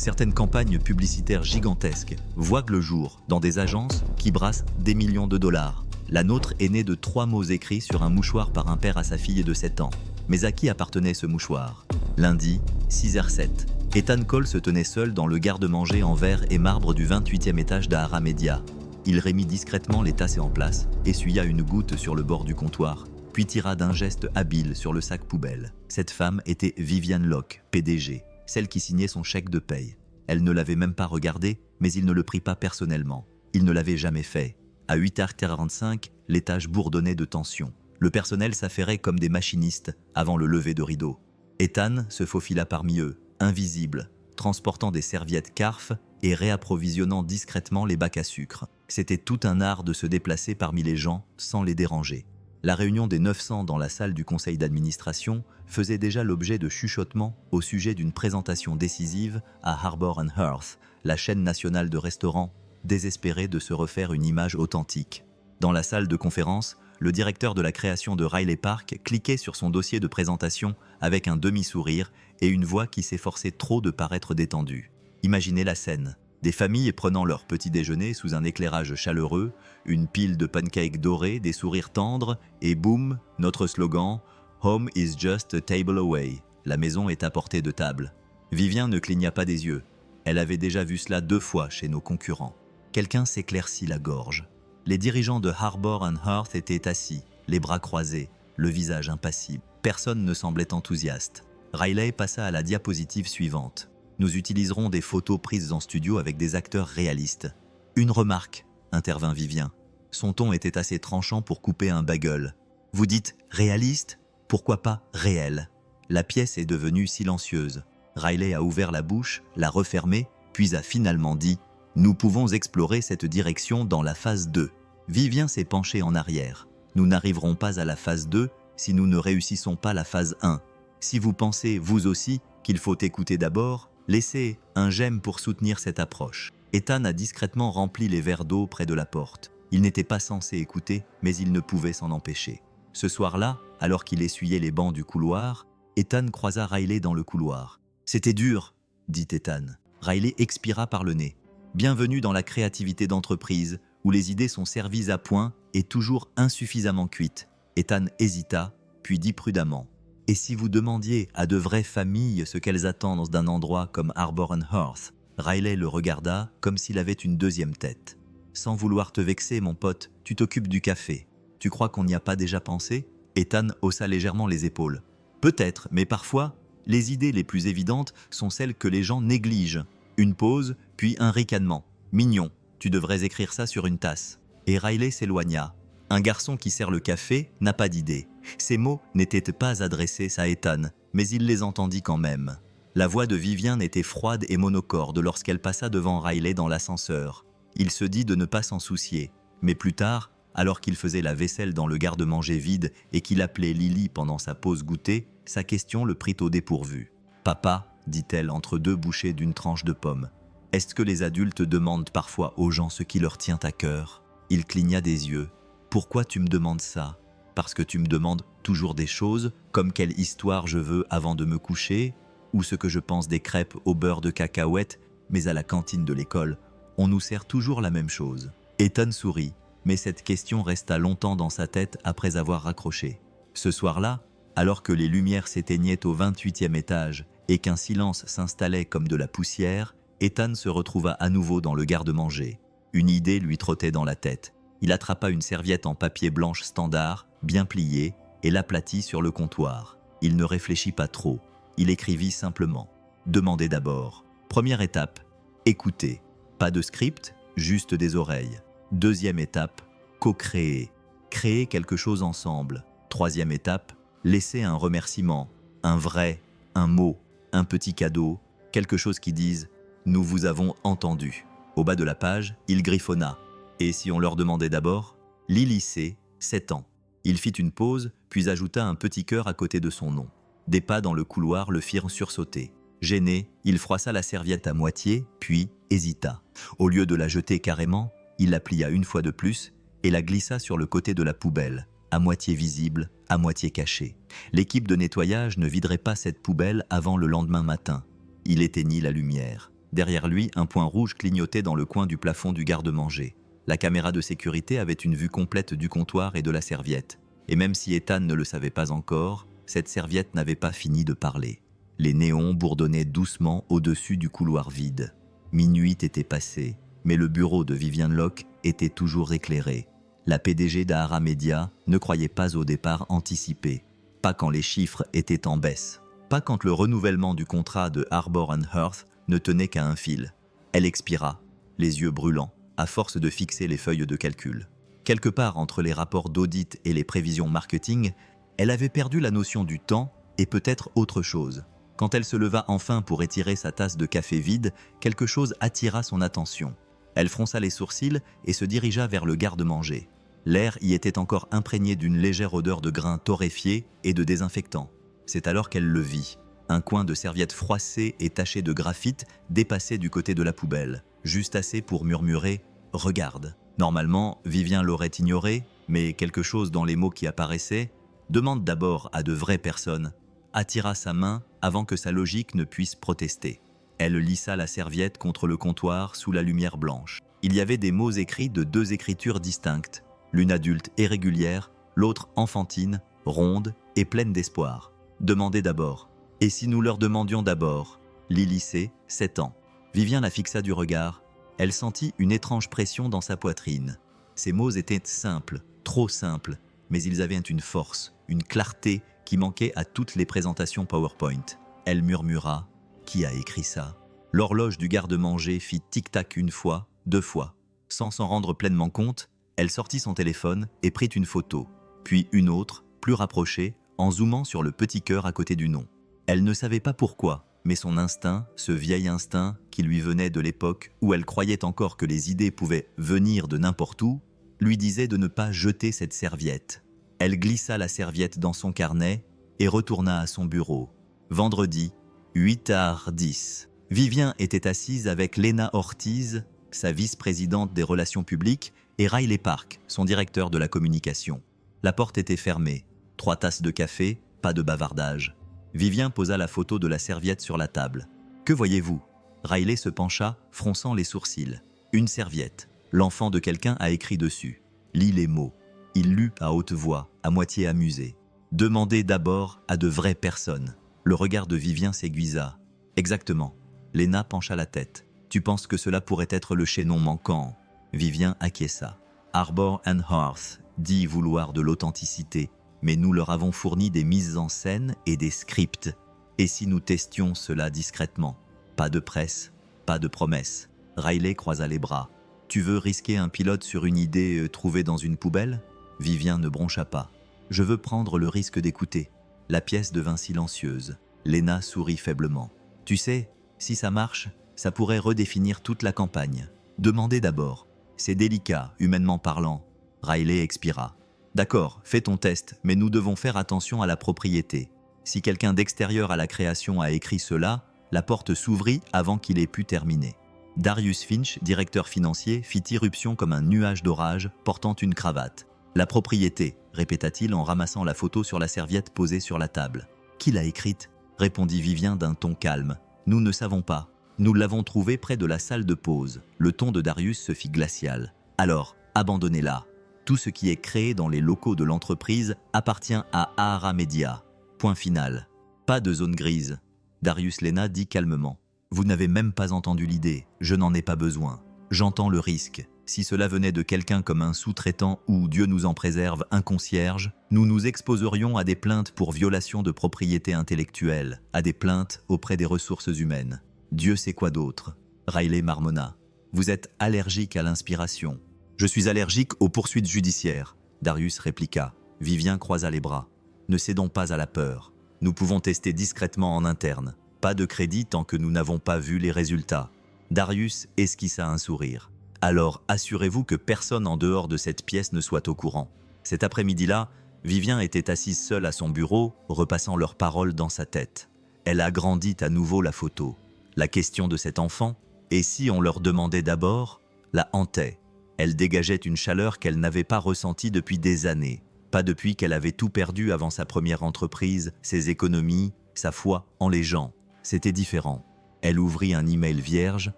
Certaines campagnes publicitaires gigantesques voient le jour dans des agences qui brassent des millions de dollars. La nôtre est née de 3 mots écrits sur un mouchoir par un père à sa fille de 7 ans. Mais à qui appartenait ce mouchoir? Lundi, 6h07. Ethan Cole se tenait seul dans le garde-manger en verre et marbre du 28e étage d'Ahara Media. Il remit discrètement les tasses en place, essuya une goutte sur le bord du comptoir, puis tira d'un geste habile sur le sac poubelle. Cette femme était Viviane Locke, PDG, celle qui signait son chèque de paye. Elle ne l'avait même pas regardé, mais il ne le prit pas personnellement. Il ne l'avait jamais fait. À 8h45, l'étage bourdonnait de tension. Le personnel s'affairait comme des machinistes avant le lever de rideau. Ethan se faufila parmi eux, invisible, transportant des serviettes Carf et réapprovisionnant discrètement les bacs à sucre. C'était tout un art de se déplacer parmi les gens sans les déranger. La réunion des 900 dans la salle du conseil d'administration faisait déjà l'objet de chuchotements au sujet d'une présentation décisive à Harbour & Hearth, la chaîne nationale de restaurants, désespérée de se refaire une image authentique. Dans la salle de conférence, le directeur de la création de Riley Park cliquait sur son dossier de présentation avec un demi-sourire et une voix qui s'efforçait trop de paraître détendue. Imaginez la scène. Des familles prenant leur petit déjeuner sous un éclairage chaleureux, une pile de pancakes dorés, des sourires tendres, et boum, notre slogan « Home is just a table away ». La maison est à portée de table. Vivien ne cligna pas des yeux. Elle avait déjà vu cela 2 fois chez nos concurrents. Quelqu'un s'éclaircit la gorge. Les dirigeants de Harbour & Hearth étaient assis, les bras croisés, le visage impassible. Personne ne semblait enthousiaste. Riley passa à la diapositive suivante. Nous utiliserons des photos prises en studio avec des acteurs réalistes. Une remarque, intervint Vivien. Son ton était assez tranchant pour couper un bagel. Vous dites réaliste? Pourquoi pas réel? La pièce est devenue silencieuse. Riley a ouvert la bouche, l'a refermée, puis a finalement dit « Nous pouvons explorer cette direction dans la phase 2 ». Vivien s'est penché en arrière. Nous n'arriverons pas à la phase 2 si nous ne réussissons pas la phase 1. Si vous pensez, vous aussi, qu'il faut écouter d'abord, laissez un j'aime pour soutenir cette approche. Ethan a discrètement rempli les verres d'eau près de la porte. Il n'était pas censé écouter, mais il ne pouvait s'en empêcher. Ce soir-là, alors qu'il essuyait les bancs du couloir, Ethan croisa Riley dans le couloir. « C'était dur », dit Ethan. Riley expira par le nez. « Bienvenue dans la créativité d'entreprise, où les idées sont servies à point et toujours insuffisamment cuites. » Ethan hésita, puis dit prudemment. « Et si vous demandiez à de vraies familles ce qu'elles attendent d'un endroit comme Harbour & Hearth ?» Riley le regarda comme s'il avait une deuxième tête. « Sans vouloir te vexer, mon pote, tu t'occupes du café. Tu crois qu'on n'y a pas déjà pensé ?» Ethan haussa légèrement les épaules. « Peut-être, mais parfois, les idées les plus évidentes sont celles que les gens négligent. Une pause, puis un ricanement. Mignon, tu devrais écrire ça sur une tasse. » Et Riley s'éloigna. Un garçon qui sert le café n'a pas d'idée. Ces mots n'étaient pas adressés à Ethan, mais il les entendit quand même. La voix de Vivien était froide et monocorde lorsqu'elle passa devant Riley dans l'ascenseur. Il se dit de ne pas s'en soucier, mais plus tard, alors qu'il faisait la vaisselle dans le garde-manger vide et qu'il appelait Lily pendant sa pause goûter, sa question le prit au dépourvu. « Papa, dit-elle entre 2 bouchées d'une tranche de pomme, est-ce que les adultes demandent parfois aux gens ce qui leur tient à cœur ?» Il cligna des yeux. « Pourquoi tu me demandes ça ? Parce que tu me demandes toujours des choses, comme quelle histoire je veux avant de me coucher, ou ce que je pense des crêpes au beurre de cacahuètes, mais à la cantine de l'école, on nous sert toujours la même chose. » Ethan sourit, mais cette question resta longtemps dans sa tête après avoir raccroché. Ce soir-là, alors que les lumières s'éteignaient au 28e étage et qu'un silence s'installait comme de la poussière, Ethan se retrouva à nouveau dans le garde-manger. Une idée lui trottait dans la tête. Il attrapa une serviette en papier blanche standard, bien pliée, et l'aplatit sur le comptoir. Il ne réfléchit pas trop. Il écrivit simplement. Demandez d'abord. Première étape, écoutez. Pas de script, juste des oreilles. Deuxième étape, co-créer. Créer quelque chose ensemble. Troisième étape, laisser un remerciement. Un vrai, un mot, un petit cadeau, quelque chose qui dise « Nous vous avons entendu ». Au bas de la page, il griffonna. Et si on leur demandait d'abord ? Lily C, 7 ans. Il fit une pause, puis ajouta un petit cœur à côté de son nom. Des pas dans le couloir le firent sursauter. Gêné, il froissa la serviette à moitié, puis hésita. Au lieu de la jeter carrément, il la plia une fois de plus et la glissa sur le côté de la poubelle, à moitié visible, à moitié cachée. L'équipe de nettoyage ne viderait pas cette poubelle avant le lendemain matin. Il éteignit la lumière. Derrière lui, un point rouge clignotait dans le coin du plafond du garde-manger. La caméra de sécurité avait une vue complète du comptoir et de la serviette. Et même si Ethan ne le savait pas encore, cette serviette n'avait pas fini de parler. Les néons bourdonnaient doucement au-dessus du couloir vide. Minuit était passé, mais le bureau de Vivian Locke était toujours éclairé. La PDG d'Ahara Media ne croyait pas au départ anticipé, pas quand les chiffres étaient en baisse, pas quand le renouvellement du contrat de Harbour & Hearth ne tenait qu'à un fil. Elle expira, les yeux brûlants, à force de fixer les feuilles de calcul. Quelque part entre les rapports d'audit et les prévisions marketing, elle avait perdu la notion du temps et peut-être autre chose. Quand elle se leva enfin pour étirer sa tasse de café vide, quelque chose attira son attention. Elle fronça les sourcils et se dirigea vers le garde-manger. L'air y était encore imprégné d'une légère odeur de grains torréfiés et de désinfectant. C'est alors qu'elle le vit. Un coin de serviette froissée et taché de graphite dépassait du côté de la poubelle, juste assez pour murmurer « Regarde ». Normalement, Vivien l'aurait ignoré, mais quelque chose dans les mots qui apparaissaient « Demande d'abord à de vraies personnes » attira sa main avant que sa logique ne puisse protester. Elle lissa la serviette contre le comptoir sous la lumière blanche. Il y avait des mots écrits de deux écritures distinctes, l'une adulte et régulière, l'autre enfantine, ronde et pleine d'espoir. Demandez d'abord. Et si nous leur demandions d'abord? Lily C, 7 ans. Vivien la fixa du regard. Elle sentit une étrange pression dans sa poitrine. Ces mots étaient simples, trop simples, mais ils avaient une force, une clarté qui manquait à toutes les présentations PowerPoint. Elle murmura « Qui a écrit ça ?» L'horloge du garde-manger fit tic-tac une fois, deux fois. Sans s'en rendre pleinement compte, elle sortit son téléphone et prit une photo, puis une autre, plus rapprochée, en zoomant sur le petit cœur à côté du nom. Elle ne savait pas pourquoi, mais son instinct, ce vieil instinct qui lui venait de l'époque où elle croyait encore que les idées pouvaient venir de n'importe où, lui disait de ne pas jeter cette serviette. Elle glissa la serviette dans son carnet et retourna à son bureau. Vendredi, 8h10. Vivien était assise avec Lena Ortiz, sa vice-présidente des relations publiques, et Riley Park, son directeur de la communication. La porte était fermée. 3 tasses de café, pas de bavardage. Vivien posa la photo de la serviette sur la table. « Que voyez-vous » Riley se pencha, fronçant les sourcils. Une serviette. L'enfant de quelqu'un a écrit dessus. Lis les mots. Il lut à haute voix, à moitié amusé. « Demandez d'abord à de vraies personnes. » Le regard de Vivien s'aiguisa. « Exactement. » Lena pencha la tête. « Tu penses que cela pourrait être le chaînon manquant ?» Vivien acquiesça. « Harbour & Hearth dit vouloir de l'authenticité, mais nous leur avons fourni des mises en scène et des scripts. Et si nous testions cela discrètement? Pas de presse, pas de promesses. » Riley croisa les bras. « Tu veux risquer un pilote sur une idée trouvée dans une poubelle ?» Vivien ne broncha pas. « Je veux prendre le risque d'écouter. » La pièce devint silencieuse. Lena sourit faiblement. « Tu sais, si ça marche, ça pourrait redéfinir toute la campagne. Demandez d'abord. C'est délicat, humainement parlant. » Riley expira. « D'accord, fais ton test, mais nous devons faire attention à la propriété. Si quelqu'un d'extérieur à la création a écrit cela, la porte s'ouvrit avant qu'il ait pu terminer. » Darius Finch, directeur financier, fit irruption comme un nuage d'orage, portant une cravate. « La propriété », répéta-t-il en ramassant la photo sur la serviette posée sur la table. « Qui l'a écrite ?» répondit Vivien d'un ton calme. « Nous ne savons pas. Nous l'avons trouvée près de la salle de pause. » Le ton de Darius se fit glacial. « Alors, abandonnez-la. Tout ce qui est créé dans les locaux de l'entreprise appartient à Ahara Media. Point final. Pas de zone grise. » Darius Lena dit calmement. « Vous n'avez même pas entendu l'idée. Je n'en ai pas besoin. J'entends le risque. Si cela venait de quelqu'un comme un sous-traitant ou, Dieu nous en préserve, un concierge, nous nous exposerions à des plaintes pour violation de propriété intellectuelle, à des plaintes auprès des ressources humaines. Dieu sait quoi d'autre. » Riley marmonna. « Vous êtes allergique à l'inspiration. » « Je suis allergique aux poursuites judiciaires. » Darius répliqua. Vivien croisa les bras. « Ne cédons pas à la peur. Nous pouvons tester discrètement en interne. Pas de crédit tant que nous n'avons pas vu les résultats. » Darius esquissa un sourire. « Alors assurez-vous que personne en dehors de cette pièce ne soit au courant. » Cet après-midi-là, Vivien était assise seule à son bureau, repassant leurs paroles dans sa tête. Elle agrandit à nouveau la photo. La question de cet enfant, et si on leur demandait d'abord, la hantait. Elle dégageait une chaleur qu'elle n'avait pas ressentie depuis des années. Pas depuis qu'elle avait tout perdu avant sa première entreprise, ses économies, sa foi en les gens. C'était différent. Elle ouvrit un email vierge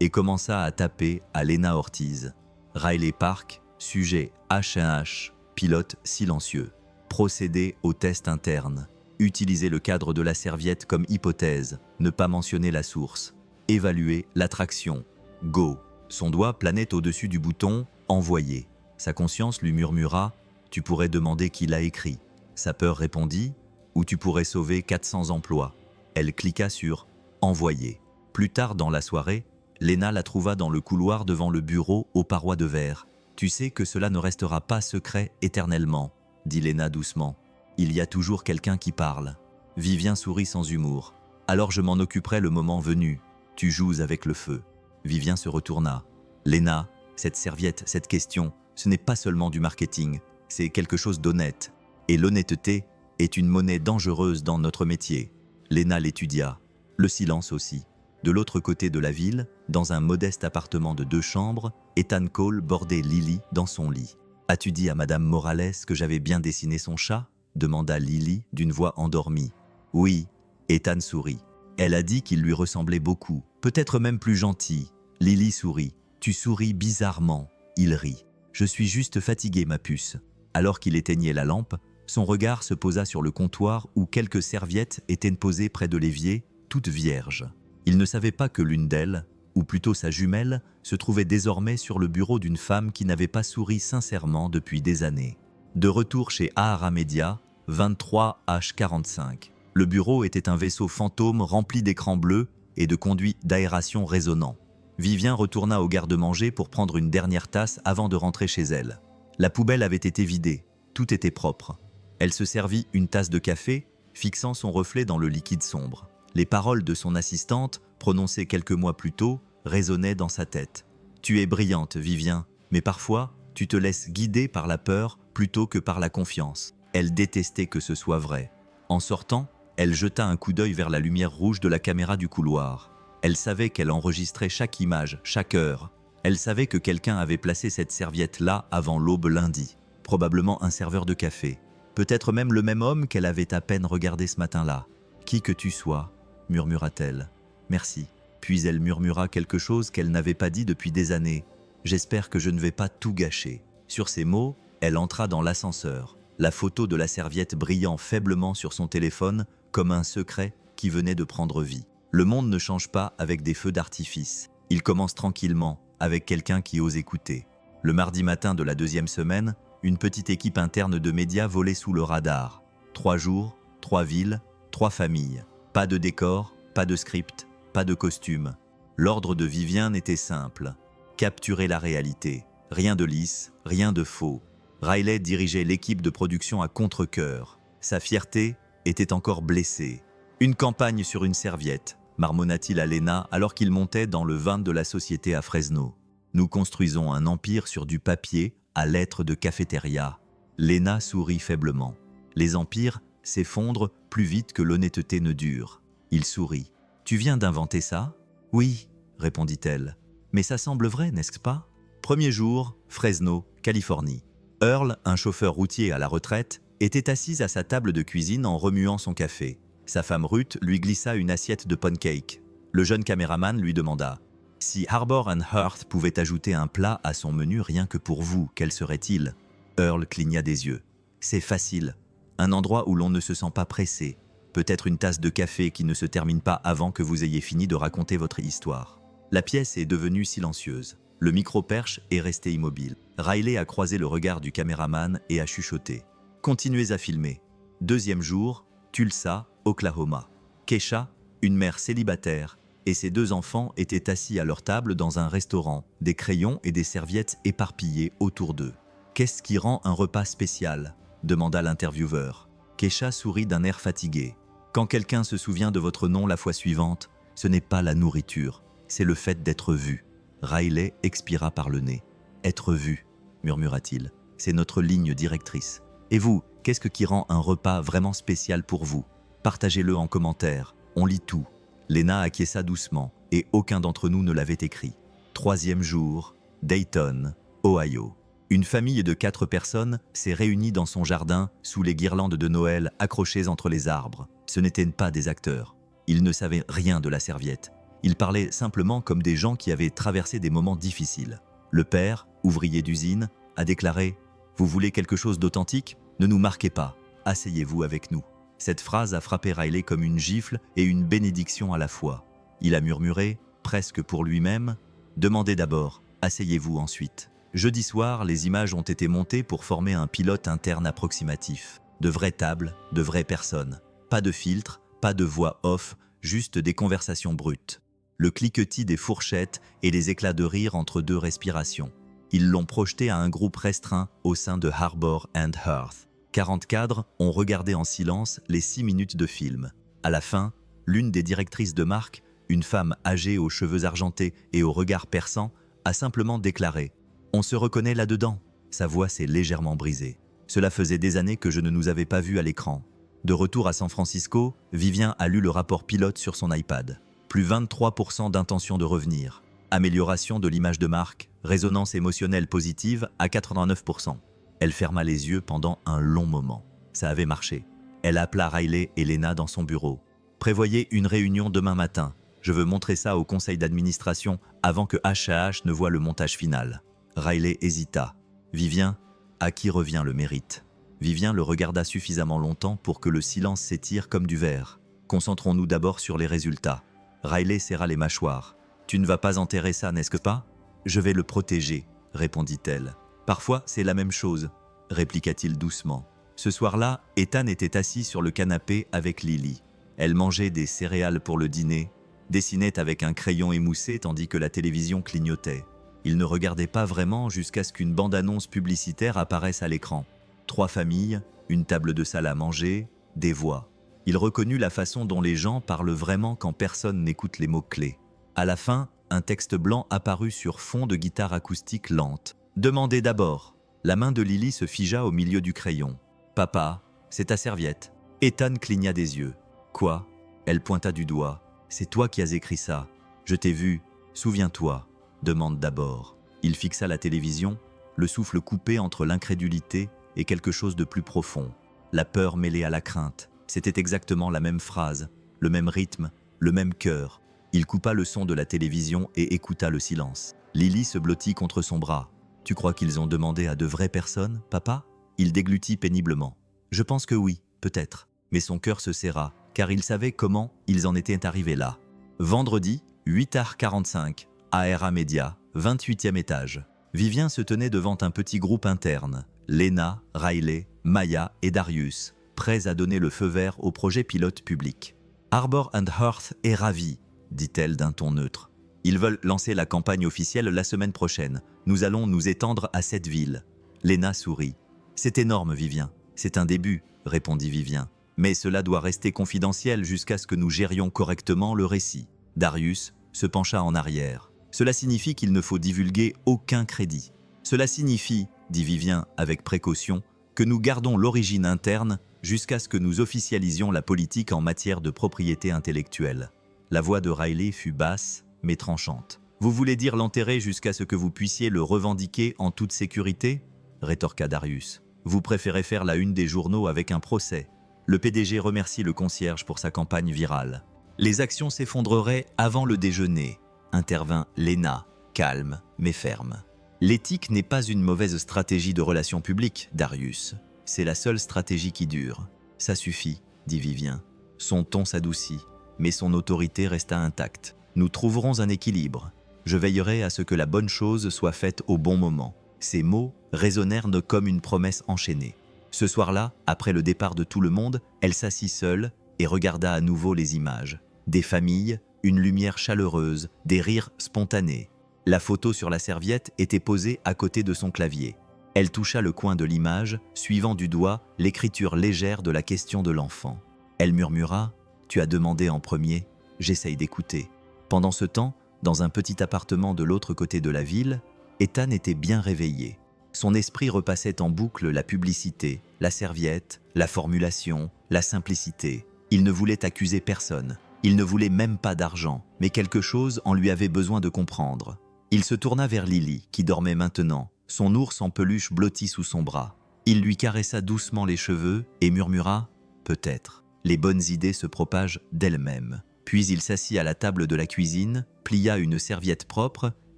et commença à taper à Lena Ortiz. Riley Park, sujet H1H, pilote silencieux. Procéder au test interne. Utiliser le cadre de la serviette comme hypothèse, ne pas mentionner la source. Évaluer l'attraction. Go. Son doigt planait au-dessus du bouton « Envoyer ». Sa conscience lui murmura « Tu pourrais demander qui l'a écrit ». Sa peur répondit « Ou tu pourrais sauver 400 emplois ». Elle cliqua sur « Envoyer ». Plus tard dans la soirée, Lena la trouva dans le couloir devant le bureau aux parois de verre. « Tu sais que cela ne restera pas secret éternellement », dit Lena doucement. « Il y a toujours quelqu'un qui parle. » Vivien sourit sans humour. « Alors je m'en occuperai le moment venu. Tu joues avec le feu. » Vivien se retourna. « Lena, cette serviette, cette question, ce n'est pas seulement du marketing, c'est quelque chose d'honnête. Et l'honnêteté est une monnaie dangereuse dans notre métier. » Lena l'étudia. Le silence aussi. De l'autre côté de la ville, dans un modeste appartement de 2 chambres, Ethan Cole bordait Lily dans son lit. « As-tu dit à Madame Morales que j'avais bien dessiné son chat ?» demanda Lily d'une voix endormie. « Oui. » Ethan sourit. Elle a dit qu'il lui ressemblait beaucoup, peut-être même plus gentil. Lily sourit. « Tu souris bizarrement. » Il rit. « Je suis juste fatigué, ma puce. » Alors qu'il éteignait la lampe, son regard se posa sur le comptoir où quelques serviettes étaient posées près de l'évier, toutes vierges. Il ne savait pas que l'une d'elles, ou plutôt sa jumelle, se trouvait désormais sur le bureau d'une femme qui n'avait pas souri sincèrement depuis des années. De retour chez Ahara Media, 23H45. Le bureau était un vaisseau fantôme rempli d'écrans bleus et de conduits d'aération résonnants. Vivien retourna au garde-manger pour prendre une dernière tasse avant de rentrer chez elle. La poubelle avait été vidée, tout était propre. Elle se servit une tasse de café, fixant son reflet dans le liquide sombre. Les paroles de son assistante, prononcées quelques mois plus tôt, résonnaient dans sa tête. « Tu es brillante, Vivien, mais parfois, tu te laisses guider par la peur plutôt que par la confiance. » Elle détestait que ce soit vrai. En sortant, elle jeta un coup d'œil vers la lumière rouge de la caméra du couloir. Elle savait qu'elle enregistrait chaque image, chaque heure. Elle savait que quelqu'un avait placé cette serviette là avant l'aube lundi. Probablement un serveur de café. Peut-être même le même homme qu'elle avait à peine regardé ce matin-là. « Qui que tu sois », murmura-t-elle. « Merci. » Puis elle murmura quelque chose qu'elle n'avait pas dit depuis des années. « J'espère que je ne vais pas tout gâcher. » Sur ces mots, elle entra dans l'ascenseur. La photo de la serviette brillant faiblement sur son téléphone comme un secret qui venait de prendre vie. Le monde ne change pas avec des feux d'artifice. Il commence tranquillement, avec quelqu'un qui ose écouter. Le mardi matin de la 2e semaine, une petite équipe interne de médias volait sous le radar. 3 jours, 3 villes, 3 familles. Pas de décor, pas de script, pas de costume. L'ordre de Vivien était simple. Capturer la réalité. Rien de lisse, rien de faux. Riley dirigeait l'équipe de production à contre-cœur. Sa fierté était encore blessée. Une campagne sur une serviette, marmonna-t-il à Lena alors qu'il montait dans le van de la société à Fresno. Nous construisons un empire sur du papier à lettres de cafétéria. Lena sourit faiblement. Les empires s'effondrent plus vite que l'honnêteté ne dure. Il sourit. Tu viens d'inventer ça ? Oui, répondit-elle. Mais ça semble vrai, n'est-ce pas ? Premier jour, Fresno, Californie. Earl, un chauffeur routier à la retraite, était assise à sa table de cuisine en remuant son café. Sa femme Ruth lui glissa une assiette de pancakes. Le jeune caméraman lui demanda « Si Harbor and Hearth pouvait ajouter un plat à son menu rien que pour vous, quel serait-il » Earl cligna des yeux. « C'est facile. Un endroit où l'on ne se sent pas pressé. Peut-être une tasse de café qui ne se termine pas avant que vous ayez fini de raconter votre histoire. » La pièce est devenue silencieuse. Le micro-perche est resté immobile. Riley a croisé le regard du caméraman et a chuchoté. « Continuez à filmer. » 2e jour, Tulsa, Oklahoma. Keisha, une mère célibataire, et ses 2 enfants étaient assis à leur table dans un restaurant, des crayons et des serviettes éparpillés autour d'eux. « Qu'est-ce qui rend un repas spécial ?» demanda l'intervieweur. Keisha sourit d'un air fatigué. « Quand quelqu'un se souvient de votre nom la fois suivante, ce n'est pas la nourriture, c'est le fait d'être vu. » Riley expira par le nez. « Être vu », murmura-t-il, « c'est notre ligne directrice. Et vous, qu'est-ce qui rend un repas vraiment spécial pour vous ? Partagez-le en commentaire, on lit tout. » Lena acquiesça doucement, et aucun d'entre nous ne l'avait écrit. 3e jour, Dayton, Ohio. Une famille de 4 personnes s'est réunie dans son jardin sous les guirlandes de Noël accrochées entre les arbres. Ce n'étaient pas des acteurs. Ils ne savaient rien de la serviette. Ils parlaient simplement comme des gens qui avaient traversé des moments difficiles. Le père, ouvrier d'usine, a déclaré « Vous voulez quelque chose d'authentique ? Ne nous marquez pas, asseyez-vous avec nous ». Cette phrase a frappé Riley comme une gifle et une bénédiction à la fois. Il a murmuré, presque pour lui-même, « Demandez d'abord, asseyez-vous ensuite ». Jeudi soir, les images ont été montées pour former un pilote interne approximatif. De vraies tables, de vraies personnes. Pas de filtre, pas de voix off, juste des conversations brutes. Le cliquetis des fourchettes et les éclats de rire entre deux respirations. Ils l'ont projeté à un groupe restreint au sein de Harbour and Hearth. 40 cadres ont regardé en silence les 6 minutes de film. À la fin, l'une des directrices de marque, une femme âgée aux cheveux argentés et au regard perçant, a simplement déclaré « On se reconnaît là-dedans ». Sa voix s'est légèrement brisée. Cela faisait des années que je ne nous avais pas vus à l'écran. De retour à San Francisco, Vivien a lu le rapport pilote sur son iPad. Plus 23% d'intention de revenir. Amélioration de l'image de marque, résonance émotionnelle positive à 89%. Elle ferma les yeux pendant un long moment. Ça avait marché. Elle appela Riley et Lena dans son bureau. « Prévoyez une réunion demain matin. Je veux montrer ça au conseil d'administration avant que H&H ne voit le montage final. » Riley hésita. « Vivien, à qui revient le mérite ?» Vivien le regarda suffisamment longtemps pour que le silence s'étire comme du verre. « Concentrons-nous d'abord sur les résultats. » Riley serra les mâchoires. « Tu ne vas pas enterrer ça, n'est-ce pas ? » « Je vais le protéger, » répondit-elle. « Parfois, c'est la même chose, » répliqua-t-il doucement. Ce soir-là, Ethan était assis sur le canapé avec Lily. Elle mangeait des céréales pour le dîner, dessinait avec un crayon émoussé tandis que la télévision clignotait. Il ne regardait pas vraiment jusqu'à ce qu'une bande-annonce publicitaire apparaisse à l'écran. 3 familles, une table de salle à manger, des voix. Il reconnut la façon dont les gens parlent vraiment quand personne n'écoute les mots-clés. À la fin, un texte blanc apparut sur fond de guitare acoustique lente. « Demandez d'abord ». La main de Lily se figea au milieu du crayon. « Papa, c'est ta serviette. » Ethan cligna des yeux. « Quoi ?» Elle pointa du doigt. « C'est toi qui as écrit ça. Je t'ai vu. Souviens-toi. Demande d'abord. » Il fixa la télévision, le souffle coupé entre l'incrédulité et quelque chose de plus profond. La peur mêlée à la crainte. C'était exactement la même phrase, le même rythme, le même cœur. Il coupa le son de la télévision et écouta le silence. Lily se blottit contre son bras. « Tu crois qu'ils ont demandé à de vraies personnes, papa ?» Il déglutit péniblement. « Je pense que oui, peut-être. » Mais son cœur se serra, car il savait comment ils en étaient arrivés là. Vendredi, 8h45, ARA Media, 28e étage. Vivien se tenait devant un petit groupe interne. Lena, Riley, Maya et Darius, prêts à donner le feu vert au projet pilote public. « Harbour and Hearth est ravi, » dit-elle d'un ton neutre. « Ils veulent lancer la campagne officielle la semaine prochaine. Nous allons nous étendre à 7 villes. » Lena sourit. « C'est énorme, Vivien. C'est un début, » répondit Vivien. « Mais cela doit rester confidentiel jusqu'à ce que nous gérions correctement le récit. » Darius se pencha en arrière. « Cela signifie qu'il ne faut divulguer aucun crédit. Cela signifie, dit Vivien avec précaution, que nous gardons l'origine interne jusqu'à ce que nous officialisions la politique en matière de propriété intellectuelle. » La voix de Riley fut basse, mais tranchante. « Vous voulez dire l'enterrer jusqu'à ce que vous puissiez le revendiquer en toute sécurité ?» rétorqua Darius. « Vous préférez faire la une des journaux avec un procès. » Le PDG remercie le concierge pour sa campagne virale. « Les actions s'effondreraient avant le déjeuner », intervint Lena, calme mais ferme. « L'éthique n'est pas une mauvaise stratégie de relations publiques, Darius. C'est la seule stratégie qui dure. »« Ça suffit, » dit Vivien. Son ton s'adoucit, mais son autorité resta intacte. « Nous trouverons un équilibre. Je veillerai à ce que la bonne chose soit faite au bon moment. » Ces mots résonnèrent comme une promesse enchaînée. Ce soir-là, après le départ de tout le monde, elle s'assit seule et regarda à nouveau les images. Des familles, une lumière chaleureuse, des rires spontanés. La photo sur la serviette était posée à côté de son clavier. Elle toucha le coin de l'image, suivant du doigt l'écriture légère de la question de l'enfant. Elle murmura « Tu as demandé en premier, j'essaye d'écouter. » Pendant ce temps, dans un petit appartement de l'autre côté de la ville, Ethan était bien réveillé. Son esprit repassait en boucle la publicité, la serviette, la formulation, la simplicité. Il ne voulait accuser personne. Il ne voulait même pas d'argent, mais quelque chose en lui avait besoin de comprendre. Il se tourna vers Lily, qui dormait maintenant, son ours en peluche blotti sous son bras. Il lui caressa doucement les cheveux et murmura « Peut-être. Les bonnes idées se propagent d'elles-mêmes. Puis il s'assit à la table de la cuisine, plia une serviette propre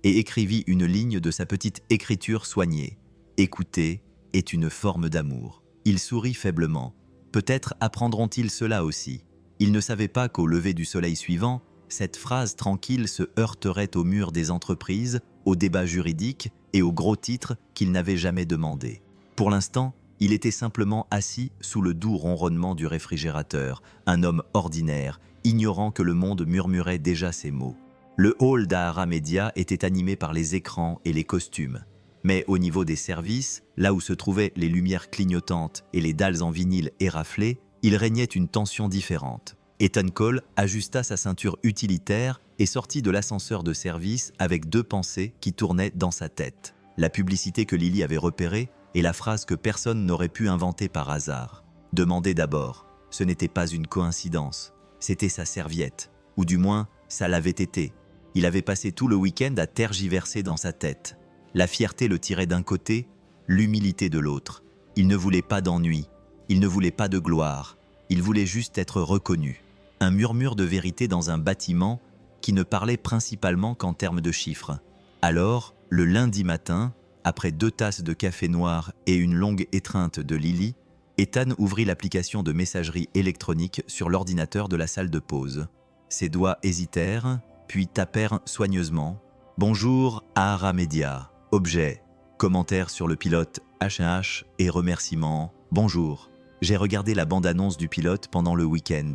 et écrivit une ligne de sa petite écriture soignée. « Écouter est une forme d'amour. » Il sourit faiblement. Peut-être apprendront-ils cela aussi. Il ne savait pas qu'au lever du soleil suivant, cette phrase tranquille se heurterait au mur des entreprises, aux débats juridiques et aux gros titres qu'il n'avait jamais demandés. Pour l'instant, il était simplement assis sous le doux ronronnement du réfrigérateur, un homme ordinaire, ignorant que le monde murmurait déjà ses mots. Le hall d'Ahara Media était animé par les écrans et les costumes. Mais au niveau des services, là où se trouvaient les lumières clignotantes et les dalles en vinyle éraflées, il régnait une tension différente. Ethan Cole ajusta sa ceinture utilitaire et sortit de l'ascenseur de service avec deux pensées qui tournaient dans sa tête. La publicité que Lily avait repérée et la phrase que personne n'aurait pu inventer par hasard. Demandez d'abord, ce n'était pas une coïncidence, c'était sa serviette, ou du moins, ça l'avait été. Il avait passé tout le week-end à tergiverser dans sa tête. La fierté le tirait d'un côté, l'humilité de l'autre. Il ne voulait pas d'ennui, il ne voulait pas de gloire, il voulait juste être reconnu. Un murmure de vérité dans un bâtiment qui ne parlait principalement qu'en termes de chiffres. Alors, le lundi matin, après 2 tasses de café noir et une longue étreinte de Lily, Ethan ouvrit l'application de messagerie électronique sur l'ordinateur de la salle de pause. Ses doigts hésitèrent, puis tapèrent soigneusement « Bonjour, Ahara Media. Objet. Commentaire sur le pilote H1H et remerciements. Bonjour. J'ai regardé la bande-annonce du pilote pendant le week-end.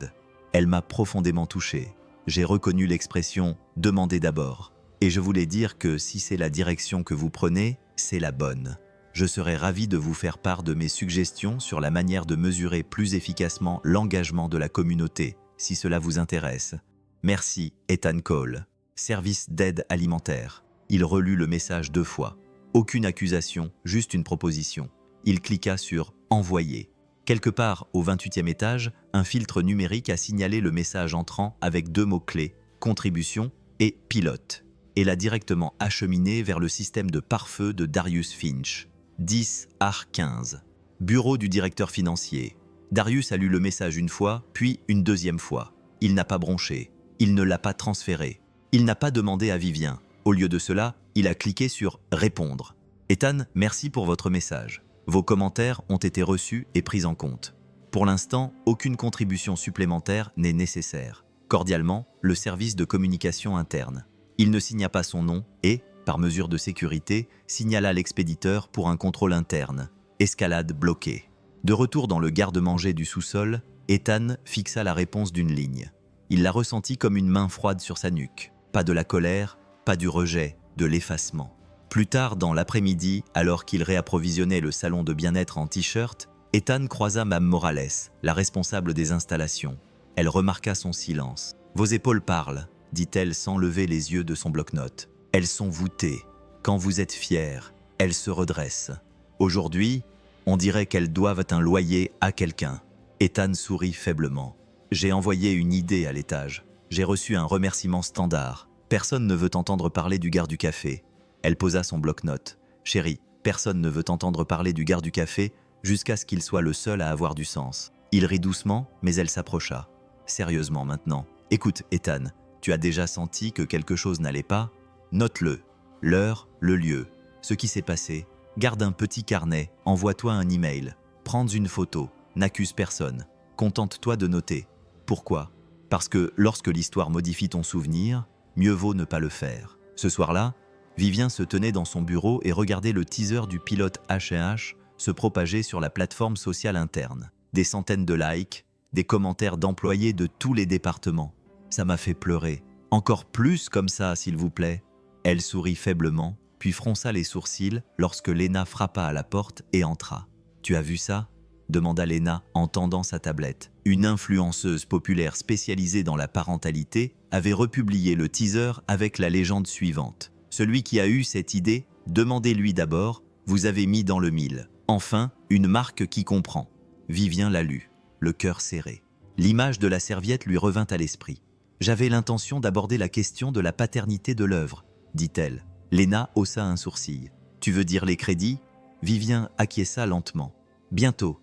Elle m'a profondément touché. J'ai reconnu l'expression « demandez d'abord ». Et je voulais dire que si c'est la direction que vous prenez, c'est la bonne. Je serais ravi de vous faire part de mes suggestions sur la manière de mesurer plus efficacement l'engagement de la communauté, si cela vous intéresse. Merci, Ethan Cole. Service d'aide alimentaire. Il relut le message 2 fois. Aucune accusation, juste une proposition. Il cliqua sur « Envoyer ». Quelque part au 28e étage, un filtre numérique a signalé le message entrant avec 2 mots-clés « Contribution » et « Pilote » et l'a directement acheminé vers le système de pare-feu de Darius Finch. 10 AR 15. Bureau du directeur financier. Darius a lu le message une fois, puis une 2e fois. Il n'a pas bronché. Il ne l'a pas transféré. Il n'a pas demandé à Vivien. Au lieu de cela, il a cliqué sur « Répondre ». Ethan, merci pour votre message. Vos commentaires ont été reçus et pris en compte. Pour l'instant, aucune contribution supplémentaire n'est nécessaire. Cordialement, le service de communication interne. Il ne signa pas son nom et, par mesure de sécurité, signala l'expéditeur pour un contrôle interne. Escalade bloquée. De retour dans le garde-manger du sous-sol, Ethan fixa la réponse d'une ligne. Il la ressentit comme une main froide sur sa nuque. Pas de la colère, pas du rejet, de l'effacement. Plus tard dans l'après-midi, alors qu'il réapprovisionnait le salon de bien-être en t-shirt, Ethan croisa Mme Morales, la responsable des installations. Elle remarqua son silence. « Vos épaules parlent », dit-elle sans lever les yeux de son bloc-notes. « Elles sont voûtées. Quand vous êtes fier, elles se redressent. Aujourd'hui, on dirait qu'elles doivent un loyer à quelqu'un. » Ethan sourit faiblement. « J'ai envoyé une idée à l'étage. J'ai reçu un remerciement standard. Personne ne veut entendre parler du gars du café. » Elle posa son bloc-notes. « Chérie, personne ne veut entendre parler du gars du café jusqu'à ce qu'il soit le seul à avoir du sens. » Il rit doucement, mais elle s'approcha. « Sérieusement maintenant. Écoute, Ethan, tu as déjà senti que quelque chose n'allait pas? Note-le. L'heure, le lieu, ce qui s'est passé. Garde un petit carnet, envoie-toi un email. Prends une photo, n'accuse personne. Contente-toi de noter. Pourquoi? Parce que lorsque l'histoire modifie ton souvenir, mieux vaut ne pas le faire. » Ce soir-là, Vivien se tenait dans son bureau et regardait le teaser du pilote H1H se propager sur la plateforme sociale interne. Des centaines de likes, des commentaires d'employés de tous les départements. Ça m'a fait pleurer. Encore plus comme ça, s'il vous plaît. Elle sourit faiblement, puis fronça les sourcils lorsque Léna frappa à la porte et entra. « Tu as vu ça ?» demanda Léna en tendant sa tablette. Une influenceuse populaire spécialisée dans la parentalité avait republié le teaser avec la légende suivante. Celui qui a eu cette idée, demandez-lui d'abord, vous avez mis dans le mille. Enfin, une marque qui comprend. Vivien l'a lu, le cœur serré. L'image de la serviette lui revint à l'esprit. J'avais l'intention d'aborder la question de la paternité de l'œuvre, dit-elle. Léna haussa un sourcil. Tu veux dire les crédits? Vivien acquiesça lentement. Bientôt,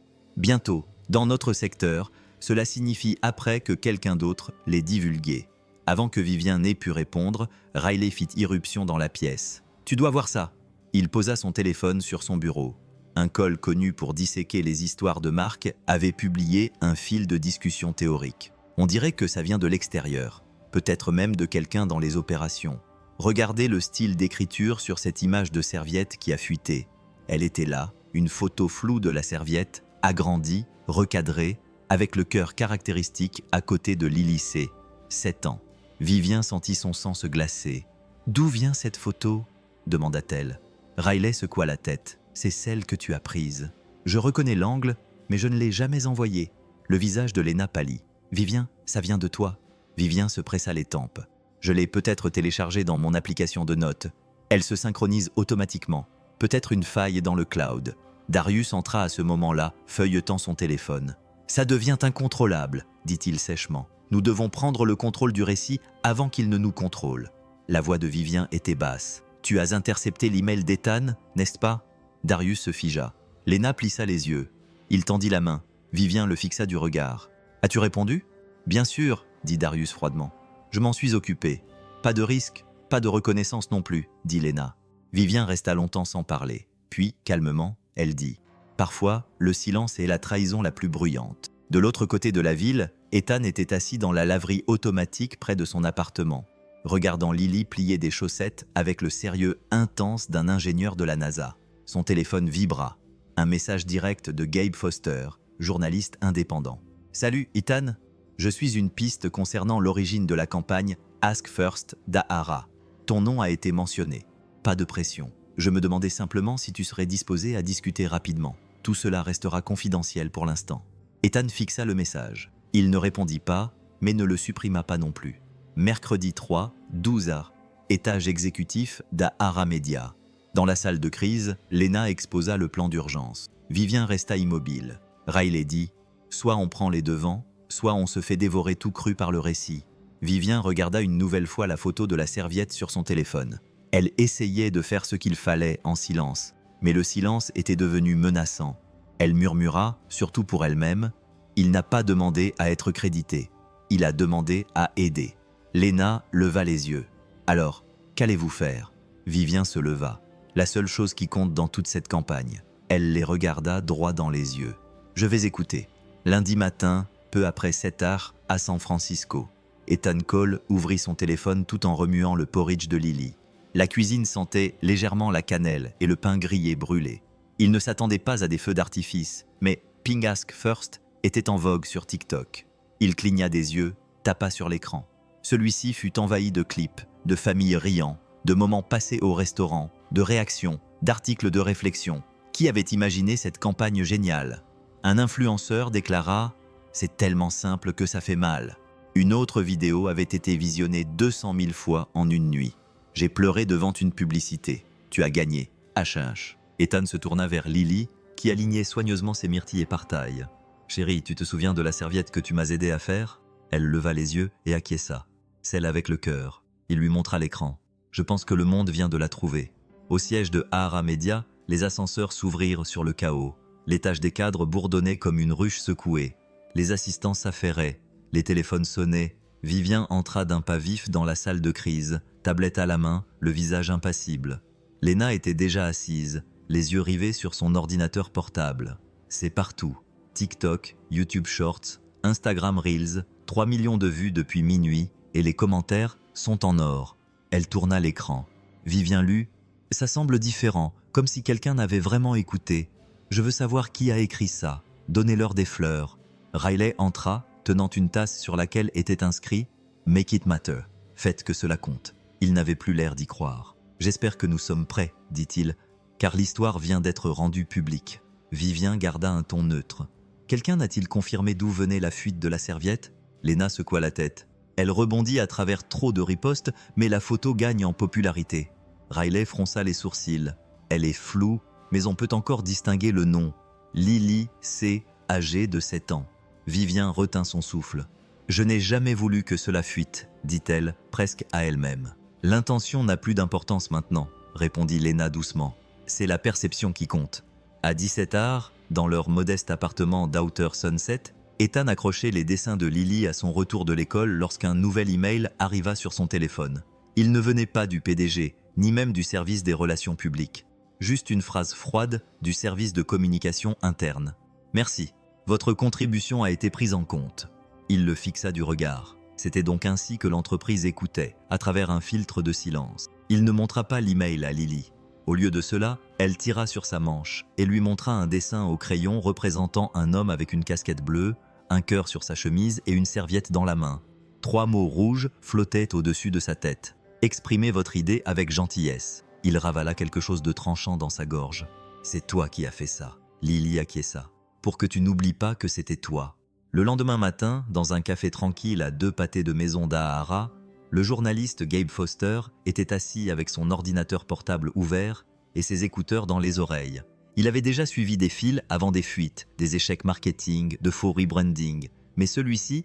dans notre secteur, Cela signifie après que quelqu'un d'autre l'ait divulgué. Avant que Vivien n'ait pu répondre, Riley fit irruption dans la pièce. « Tu dois voir ça !» Il posa son téléphone sur son bureau. Un col connu pour disséquer les histoires de Marc avait publié un fil de discussion théorique. On dirait que ça vient de l'extérieur, peut-être même de quelqu'un dans les opérations. Regardez le style d'écriture sur cette image de serviette qui a fuité. Elle était là, une photo floue de la serviette, agrandie, recadrée, avec le cœur caractéristique à côté de Lily C, 7 ans. Vivien sentit son sang se glacer. « D'où vient cette photo ?» demanda-t-elle. Riley secoua la tête. « C'est celle que tu as prise. Je reconnais l'angle, mais je ne l'ai jamais envoyée. » Le visage de Léna pâlit. « Vivien, ça vient de toi. » Vivien se pressa les tempes. « Je l'ai peut-être téléchargée dans mon application de notes. Elle se synchronise automatiquement. Peut-être une faille dans le cloud. » Darius entra à ce moment-là, feuilletant son téléphone. « Ça devient incontrôlable, » dit-il sèchement. « Nous devons prendre le contrôle du récit avant qu'il ne nous contrôle. » La voix de Vivien était basse. « Tu as intercepté l'email d'Ethan, n'est-ce pas ?» Darius se figea. Léna plissa les yeux. Il tendit la main. Vivien le fixa du regard. « As-tu répondu ?»« Bien sûr, » dit Darius froidement. « Je m'en suis occupé. Pas de risque, pas de reconnaissance non plus, » dit Léna. Vivien resta longtemps sans parler. Puis, calmement, elle dit « Parfois, le silence est la trahison la plus bruyante. » De l'autre côté de la ville, Ethan était assis dans la laverie automatique près de son appartement, regardant Lily plier des chaussettes avec le sérieux intense d'un ingénieur de la NASA. Son téléphone vibra. Un message direct de Gabe Foster, journaliste indépendant. « Salut, Ethan. Je suis une piste concernant l'origine de la campagne Ask First d'Ahara. Ton nom a été mentionné. Pas de pression. Je me demandais simplement si tu serais disposé à discuter rapidement. Tout cela restera confidentiel pour l'instant. » Ethan fixa le message. Il ne répondit pas, mais ne le supprima pas non plus. Mercredi 3, 12h, étage exécutif d'Ahara Media. Dans la salle de crise, Léna exposa le plan d'urgence. Vivien resta immobile. Riley dit « Soit on prend les devants, soit on se fait dévorer tout cru par le récit. » Vivien regarda une nouvelle fois la photo de la serviette sur son téléphone. Elle essayait de faire ce qu'il fallait en silence, mais le silence était devenu menaçant. Elle murmura, surtout pour elle-même, « Il n'a pas demandé à être crédité. Il a demandé à aider. » Léna leva les yeux. « Alors, qu'allez-vous faire ?» Vivien se leva. La seule chose qui compte dans toute cette campagne. Elle les regarda droit dans les yeux. « Je vais écouter. » Lundi matin, peu après 7h, à San Francisco. Ethan Cole ouvrit son téléphone tout en remuant le porridge de Lily. La cuisine sentait légèrement la cannelle et le pain grillé brûlé. Il ne s'attendait pas à des feux d'artifice, mais Ping Ask First était en vogue sur TikTok. Il cligna des yeux, tapa sur l'écran. Celui-ci fut envahi de clips, de familles riant, de moments passés au restaurant, de réactions, d'articles de réflexion. Qui avait imaginé cette campagne géniale ? Un influenceur déclara « C'est tellement simple que ça fait mal ». Une autre vidéo avait été visionnée 200 000 fois en une nuit. « J'ai pleuré devant une publicité. Tu as gagné. HH ». Ethan se tourna vers Lily, qui alignait soigneusement ses myrtilles et partailles. « Chérie, tu te souviens de la serviette que tu m'as aidé à faire ?» Elle leva les yeux et acquiesça. « Celle avec le cœur. » Il lui montra l'écran. « Je pense que le monde vient de la trouver. » Au siège de Ahara Media, les ascenseurs s'ouvrirent sur le chaos. L'étage des cadres bourdonnait comme une ruche secouée. Les assistants s'affairaient. Les téléphones sonnaient. Vivien entra d'un pas vif dans la salle de crise, tablette à la main, le visage impassible. Léna était déjà assise, les yeux rivés sur son ordinateur portable. C'est partout. TikTok, YouTube Shorts, Instagram Reels, 3 millions de vues depuis minuit, et les commentaires sont en or. Elle tourna l'écran. Vivien lut « Ça semble différent, comme si quelqu'un n'avait vraiment écouté. Je veux savoir qui a écrit ça. Donnez-leur des fleurs. » Riley entra, tenant une tasse sur laquelle était inscrit « Make it matter. Faites que cela compte. » Il n'avait plus l'air d'y croire. « J'espère que nous sommes prêts, dit-il, car l'histoire vient d'être rendue publique. » Vivien garda un ton neutre. « Quelqu'un n'a-t-il confirmé d'où venait la fuite de la serviette ?» Léna secoua la tête. Elle rebondit à travers trop de ripostes, mais la photo gagne en popularité. Riley fronça les sourcils. Elle est floue, mais on peut encore distinguer le nom. Lily C, âgée de 7 ans. Vivien retint son souffle. « Je n'ai jamais voulu que cela fuite, dit-elle, presque à elle-même. »« L'intention n'a plus d'importance maintenant, répondit Léna doucement. C'est la perception qui compte. » À 17h, dans leur modeste appartement d'Outer Sunset, Ethan accrochait les dessins de Lily à son retour de l'école lorsqu'un nouvel email arriva sur son téléphone. Il ne venait pas du PDG, ni même du service des relations publiques. Juste une phrase froide du service de communication interne. « Merci, votre contribution a été prise en compte. » Il le fixa du regard. C'était donc ainsi que l'entreprise écoutait, à travers un filtre de silence. Il ne montra pas l'email à Lily. Au lieu de cela, elle tira sur sa manche et lui montra un dessin au crayon représentant un homme avec une casquette bleue, un cœur sur sa chemise et une serviette dans la main. 3 mots rouges flottaient au-dessus de sa tête. « Exprimez votre idée avec gentillesse. » Il ravala quelque chose de tranchant dans sa gorge. « C'est toi qui as fait ça. » Lily acquiesça. « Pour que tu n'oublies pas que c'était toi. » Le lendemain matin, dans un café tranquille à 2 pâtés de maison d'Ahara, le journaliste Gabe Foster était assis avec son ordinateur portable ouvert et ses écouteurs dans les oreilles. Il avait déjà suivi des fils avant des fuites, des échecs marketing, de faux rebranding, mais celui-ci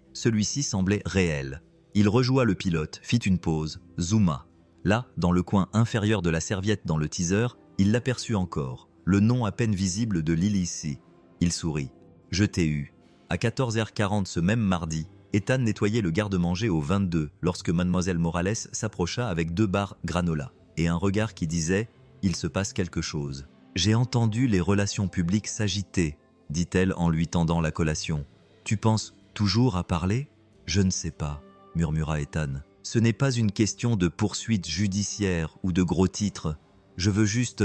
semblait réel. Il rejoua le pilote, fit une pause, zooma. Là, dans le coin inférieur de la serviette dans le teaser, il l'aperçut encore, le nom à peine visible de Lily C. Il sourit. « Je t'ai eu. » À 14h40 ce même mardi, Ethan nettoyait le garde-manger au 22 lorsque Mademoiselle Morales s'approcha avec 2 barres granola et un regard qui disait « Il se passe quelque chose ». « J'ai entendu les relations publiques s'agiter », dit-elle en lui tendant la collation. « Tu penses toujours à parler ?»« Je ne sais pas », murmura Ethan. « Ce n'est pas une question de poursuite judiciaire ou de gros titres. Je veux juste… »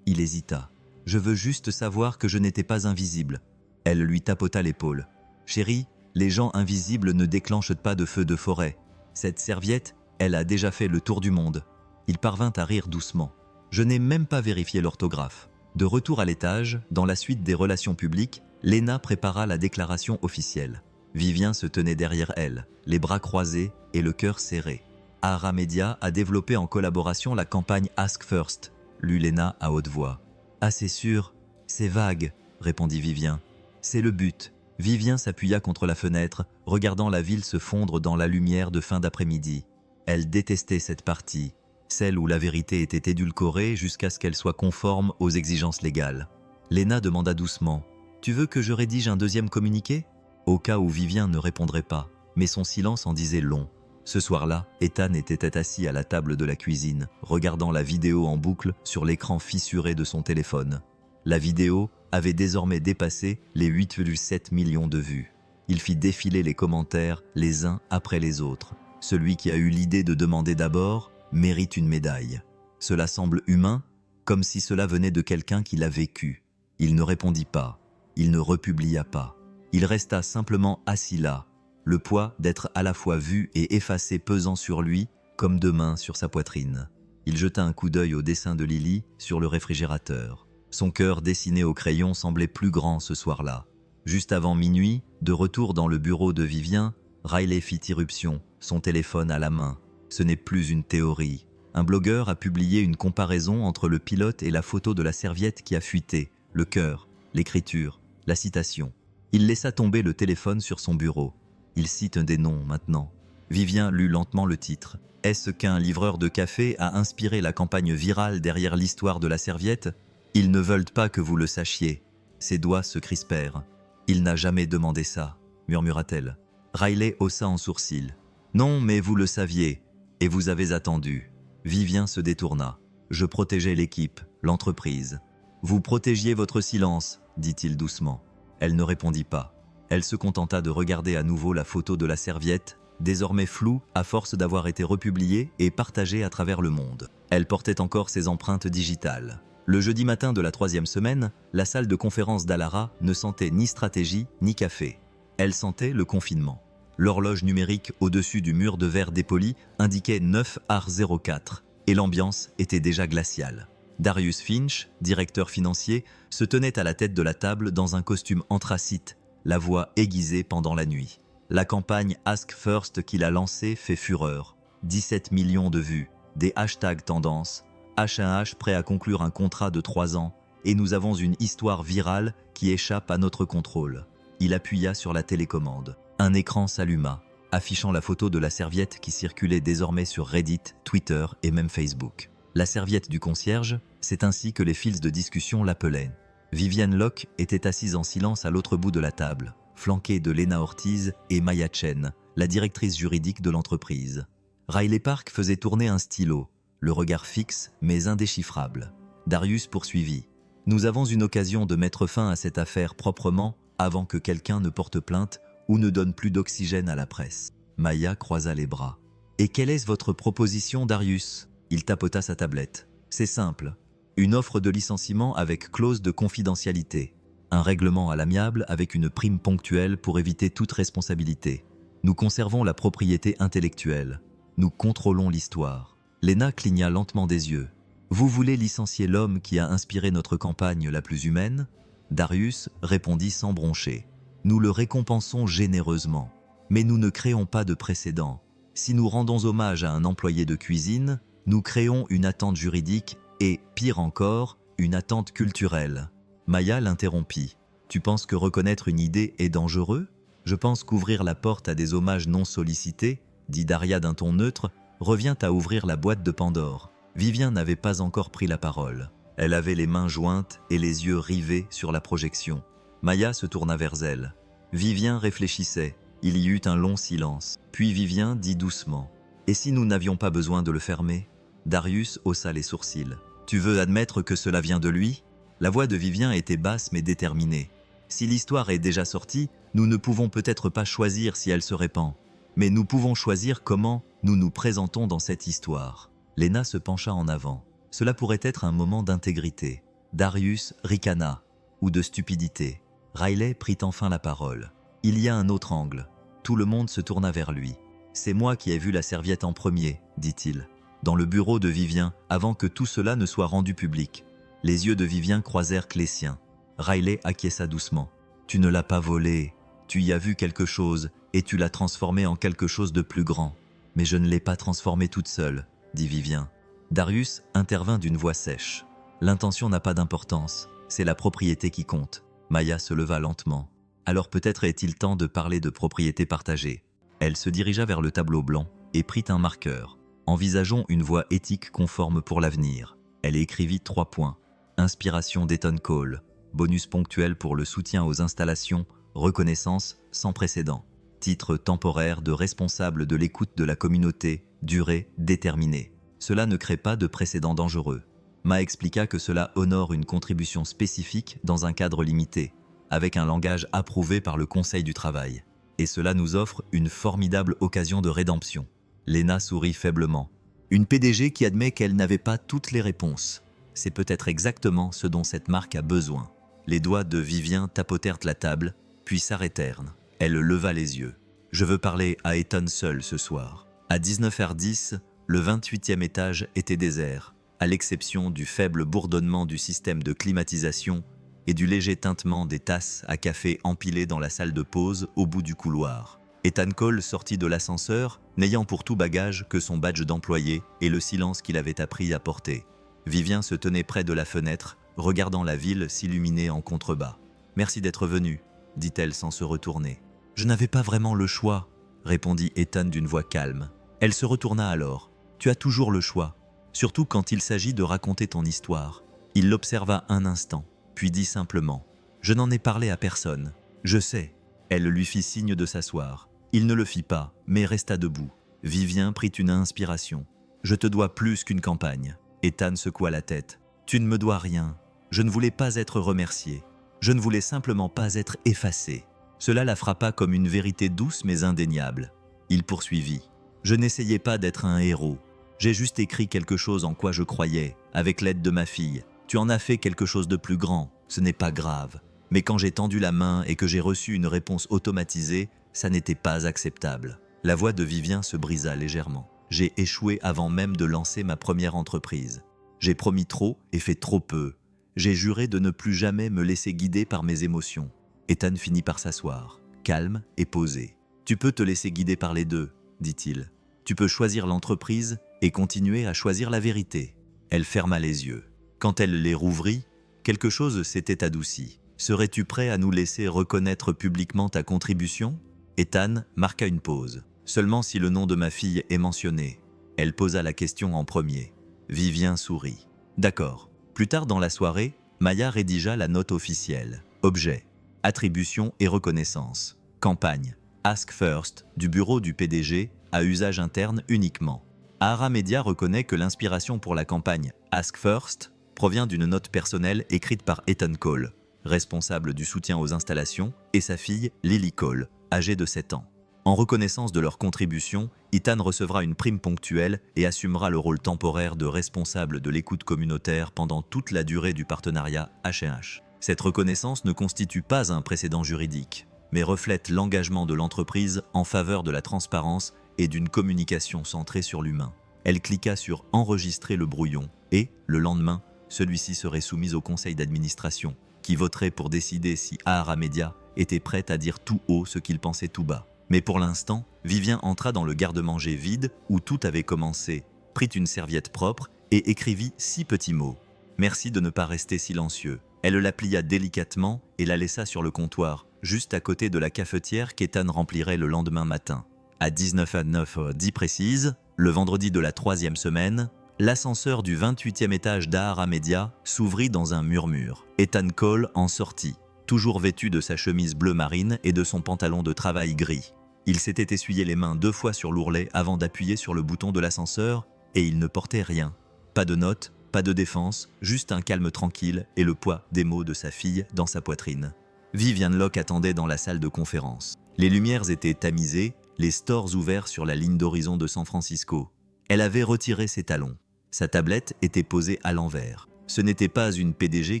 Il hésita. « Je veux juste savoir que je n'étais pas invisible. » Elle lui tapota l'épaule. « Chérie, les gens invisibles ne déclenchent pas de feu de forêt. Cette serviette, elle a déjà fait le tour du monde. » Il parvint à rire doucement. « Je n'ai même pas vérifié l'orthographe. » De retour à l'étage, dans la suite des relations publiques, Lena prépara la déclaration officielle. Vivien se tenait derrière elle, les bras croisés et le cœur serré. Ahara Media a développé en collaboration la campagne Ask First, lut Lena à haute voix. « Ah c'est sûr, c'est vague, » répondit Vivien. « C'est le but. » Vivien s'appuya contre la fenêtre, regardant la ville se fondre dans la lumière de fin d'après-midi. Elle détestait cette partie, celle où la vérité était édulcorée jusqu'à ce qu'elle soit conforme aux exigences légales. Lena demanda doucement « Tu veux que je rédige un 2e communiqué ?» Au cas où Vivien ne répondrait pas, mais son silence en disait long. Ce soir-là, Ethan était assis à la table de la cuisine, regardant la vidéo en boucle sur l'écran fissuré de son téléphone. La vidéo avait désormais dépassé les 8,7 millions de vues. Il fit défiler les commentaires les uns après les autres. Celui qui a eu l'idée de demander d'abord mérite une médaille. Cela semble humain, comme si cela venait de quelqu'un qui l'a vécu. Il ne répondit pas, il ne republia pas. Il resta simplement assis là, le poids d'être à la fois vu et effacé pesant sur lui, comme 2 mains sur sa poitrine. Il jeta un coup d'œil au dessin de Lily sur le réfrigérateur. Son cœur dessiné au crayon semblait plus grand ce soir-là. Juste avant minuit, de retour dans le bureau de Vivien, Riley fit irruption, son téléphone à la main. Ce n'est plus une théorie. Un blogueur a publié une comparaison entre le pilote et la photo de la serviette qui a fuité, le cœur, l'écriture, la citation. Il laissa tomber le téléphone sur son bureau. Il cite des noms maintenant. Vivien lut lentement le titre. Est-ce qu'un livreur de café a inspiré la campagne virale derrière l'histoire de la serviette ? Ils ne veulent pas que vous le sachiez. Ses doigts se crispèrent. Il n'a jamais demandé ça, murmura-t-elle. Riley haussa un sourcil. Non, mais vous le saviez. Et vous avez attendu. Vivien se détourna. Je protégeais l'équipe, l'entreprise. Vous protégiez votre silence, dit-il doucement. Elle ne répondit pas. Elle se contenta de regarder à nouveau la photo de la serviette, désormais floue à force d'avoir été republiée et partagée à travers le monde. Elle portait encore ses empreintes digitales. Le jeudi matin de la 3e semaine, la salle de conférence d'Ahara ne sentait ni stratégie ni café. Elle sentait le confinement. L'horloge numérique au-dessus du mur de verre dépoli indiquait 9h04 et l'ambiance était déjà glaciale. Darius Finch, directeur financier, se tenait à la tête de la table dans un costume anthracite, la voix aiguisée pendant la nuit. La campagne Ask First qu'il a lancée fait fureur. 17 millions de vues, des hashtags tendances, H1H prêt à conclure un contrat de 3 ans et nous avons une histoire virale qui échappe à notre contrôle. Il appuya sur la télécommande. Un écran s'alluma, affichant la photo de la serviette qui circulait désormais sur Reddit, Twitter et même Facebook. La serviette du concierge, c'est ainsi que les fils de discussion l'appelaient. Viviane Locke était assise en silence à l'autre bout de la table, flanquée de Lena Ortiz et Maya Chen, la directrice juridique de l'entreprise. Riley Park faisait tourner un stylo, le regard fixe mais indéchiffrable. Darius poursuivit. « Nous avons une occasion de mettre fin à cette affaire proprement avant que quelqu'un ne porte plainte ou ne donne plus d'oxygène à la presse. » Maya croisa les bras. « Et quelle est votre proposition, Darius ?» Il tapota sa tablette. « C'est simple. Une offre de licenciement avec clause de confidentialité. Un règlement à l'amiable avec une prime ponctuelle pour éviter toute responsabilité. Nous conservons la propriété intellectuelle. Nous contrôlons l'histoire. » Lena cligna lentement des yeux. « Vous voulez licencier l'homme qui a inspiré notre campagne la plus humaine ?» Darius répondit sans broncher. « Nous le récompensons généreusement. Mais nous ne créons pas de précédent. Si nous rendons hommage à un employé de cuisine, nous créons une attente juridique et, pire encore, une attente culturelle. » Maya l'interrompit. « Tu penses que reconnaître une idée est dangereux ? Je pense qu'ouvrir la porte à des hommages non sollicités, dit Daria d'un ton neutre, revient à ouvrir la boîte de Pandore. » Vivien n'avait pas encore pris la parole. Elle avait les mains jointes et les yeux rivés sur la projection. Maya se tourna vers elle. Vivien réfléchissait. Il y eut un long silence. Puis Vivien dit doucement. « Et si nous n'avions pas besoin de le fermer ?» Darius haussa les sourcils. « Tu veux admettre que cela vient de lui ?» La voix de Vivien était basse mais déterminée. « Si l'histoire est déjà sortie, nous ne pouvons peut-être pas choisir si elle se répand. Mais nous pouvons choisir comment nous nous présentons dans cette histoire. » Lena se pencha en avant. Cela pourrait être un moment d'intégrité. Darius ricana, ou de stupidité. Riley prit enfin la parole. Il y a un autre angle. Tout le monde se tourna vers lui. « C'est moi qui ai vu la serviette en premier, » dit-il, dans le bureau de Vivien, avant que tout cela ne soit rendu public. Les yeux de Vivien croisèrent les siens. Riley acquiesça doucement. « Tu ne l'as pas volé. Tu y as vu quelque chose, et tu l'as transformé en quelque chose de plus grand. Mais je ne l'ai pas transformé toute seule. » dit Vivien. Darius intervint d'une voix sèche. « L'intention n'a pas d'importance, c'est la propriété qui compte. » Maya se leva lentement. « Alors peut-être est-il temps de parler de propriété partagée. » Elle se dirigea vers le tableau blanc et prit un marqueur. « Envisageons une voie éthique conforme pour l'avenir. » Elle écrivit 3 points. « Inspiration d'Eton Cole. Bonus ponctuel pour le soutien aux installations. Reconnaissance sans précédent. Titre temporaire de responsable de l'écoute de la communauté. Durée déterminée. Cela ne crée pas de précédent dangereux. » Ma expliqua que cela honore une contribution spécifique dans un cadre limité, avec un langage approuvé par le Conseil du travail. Et cela nous offre une formidable occasion de rédemption. Lena sourit faiblement. Une PDG qui admet qu'elle n'avait pas toutes les réponses. C'est peut-être exactement ce dont cette marque a besoin. Les doigts de Vivien tapotèrent la table, puis s'arrêtèrent. Elle leva les yeux. « Je veux parler à Eton seul ce soir. » À 19h10, le 28e étage était désert, à l'exception du faible bourdonnement du système de climatisation et du léger tintement des tasses à café empilées dans la salle de pause au bout du couloir. Ethan Cole sortit de l'ascenseur, n'ayant pour tout bagage que son badge d'employé et le silence qu'il avait appris à porter. Vivien se tenait près de la fenêtre, regardant la ville s'illuminer en contrebas. « Merci d'être venu, » dit-elle sans se retourner. « Je n'avais pas vraiment le choix, » répondit Ethan d'une voix calme. Elle se retourna alors. « Tu as toujours le choix, surtout quand il s'agit de raconter ton histoire. » Il l'observa un instant, puis dit simplement « Je n'en ai parlé à personne. Je sais. » Elle lui fit signe de s'asseoir. Il ne le fit pas, mais resta debout. Vivien prit une inspiration. « Je te dois plus qu'une campagne. » Ethan secoua la tête. « Tu ne me dois rien. Je ne voulais pas être remercié. Je ne voulais simplement pas être effacé. » Cela la frappa comme une vérité douce mais indéniable. Il poursuivit. Je n'essayais pas d'être un héros. J'ai juste écrit quelque chose en quoi je croyais, avec l'aide de ma fille. Tu en as fait quelque chose de plus grand, ce n'est pas grave. Mais quand j'ai tendu la main et que j'ai reçu une réponse automatisée, ça n'était pas acceptable. La voix de Vivien se brisa légèrement. J'ai échoué avant même de lancer ma première entreprise. J'ai promis trop et fait trop peu. J'ai juré de ne plus jamais me laisser guider par mes émotions. Ethan finit par s'asseoir, calme et posé. Tu peux te laisser guider par les deux, dit-il. Tu peux choisir l'entreprise et continuer à choisir la vérité. Elle ferma les yeux. Quand elle les rouvrit, quelque chose s'était adouci. Serais-tu prêt à nous laisser reconnaître publiquement ta contribution ? Ethan marqua une pause. Seulement si le nom de ma fille est mentionné. Elle posa la question en premier. Vivien sourit. D'accord. Plus tard dans la soirée, Maya rédigea la note officielle. Objet. Attribution et reconnaissance. Campagne. Ask First, du bureau du PDG, à usage interne uniquement. Ahara Media reconnaît que l'inspiration pour la campagne Ask First provient d'une note personnelle écrite par Ethan Cole, responsable du soutien aux installations, et sa fille Lily Cole, âgée de 7 ans. En reconnaissance de leur contribution, Ethan recevra une prime ponctuelle et assumera le rôle temporaire de responsable de l'écoute communautaire pendant toute la durée du partenariat H&H. Cette reconnaissance ne constitue pas un précédent juridique, mais reflète l'engagement de l'entreprise en faveur de la transparence et d'une communication centrée sur l'humain. Elle cliqua sur « Enregistrer le brouillon » et, le lendemain, celui-ci serait soumis au conseil d'administration, qui voterait pour décider si Ahara Media était prête à dire tout haut ce qu'il pensait tout bas. Mais pour l'instant, Vivien entra dans le garde-manger vide où tout avait commencé, prit une serviette propre et écrivit 6 petits mots. « Merci de ne pas rester silencieux ». Elle la plia délicatement et la laissa sur le comptoir, juste à côté de la cafetière qu'Ethan remplirait le lendemain matin. À 19h10 précise, le vendredi de la 3e semaine, l'ascenseur du 28e étage d'Ahara Media s'ouvrit dans un murmure. Ethan Cole en sortit, toujours vêtu de sa chemise bleu marine et de son pantalon de travail gris. Il s'était essuyé les mains 2 fois sur l'ourlet avant d'appuyer sur le bouton de l'ascenseur et il ne portait rien. Pas de notes, pas de défense, juste un calme tranquille et le poids des mots de sa fille dans sa poitrine. Vivian Locke attendait dans la salle de conférence. Les lumières étaient tamisées, les stores ouverts sur la ligne d'horizon de San Francisco. Elle avait retiré ses talons. Sa tablette était posée à l'envers. Ce n'était pas une PDG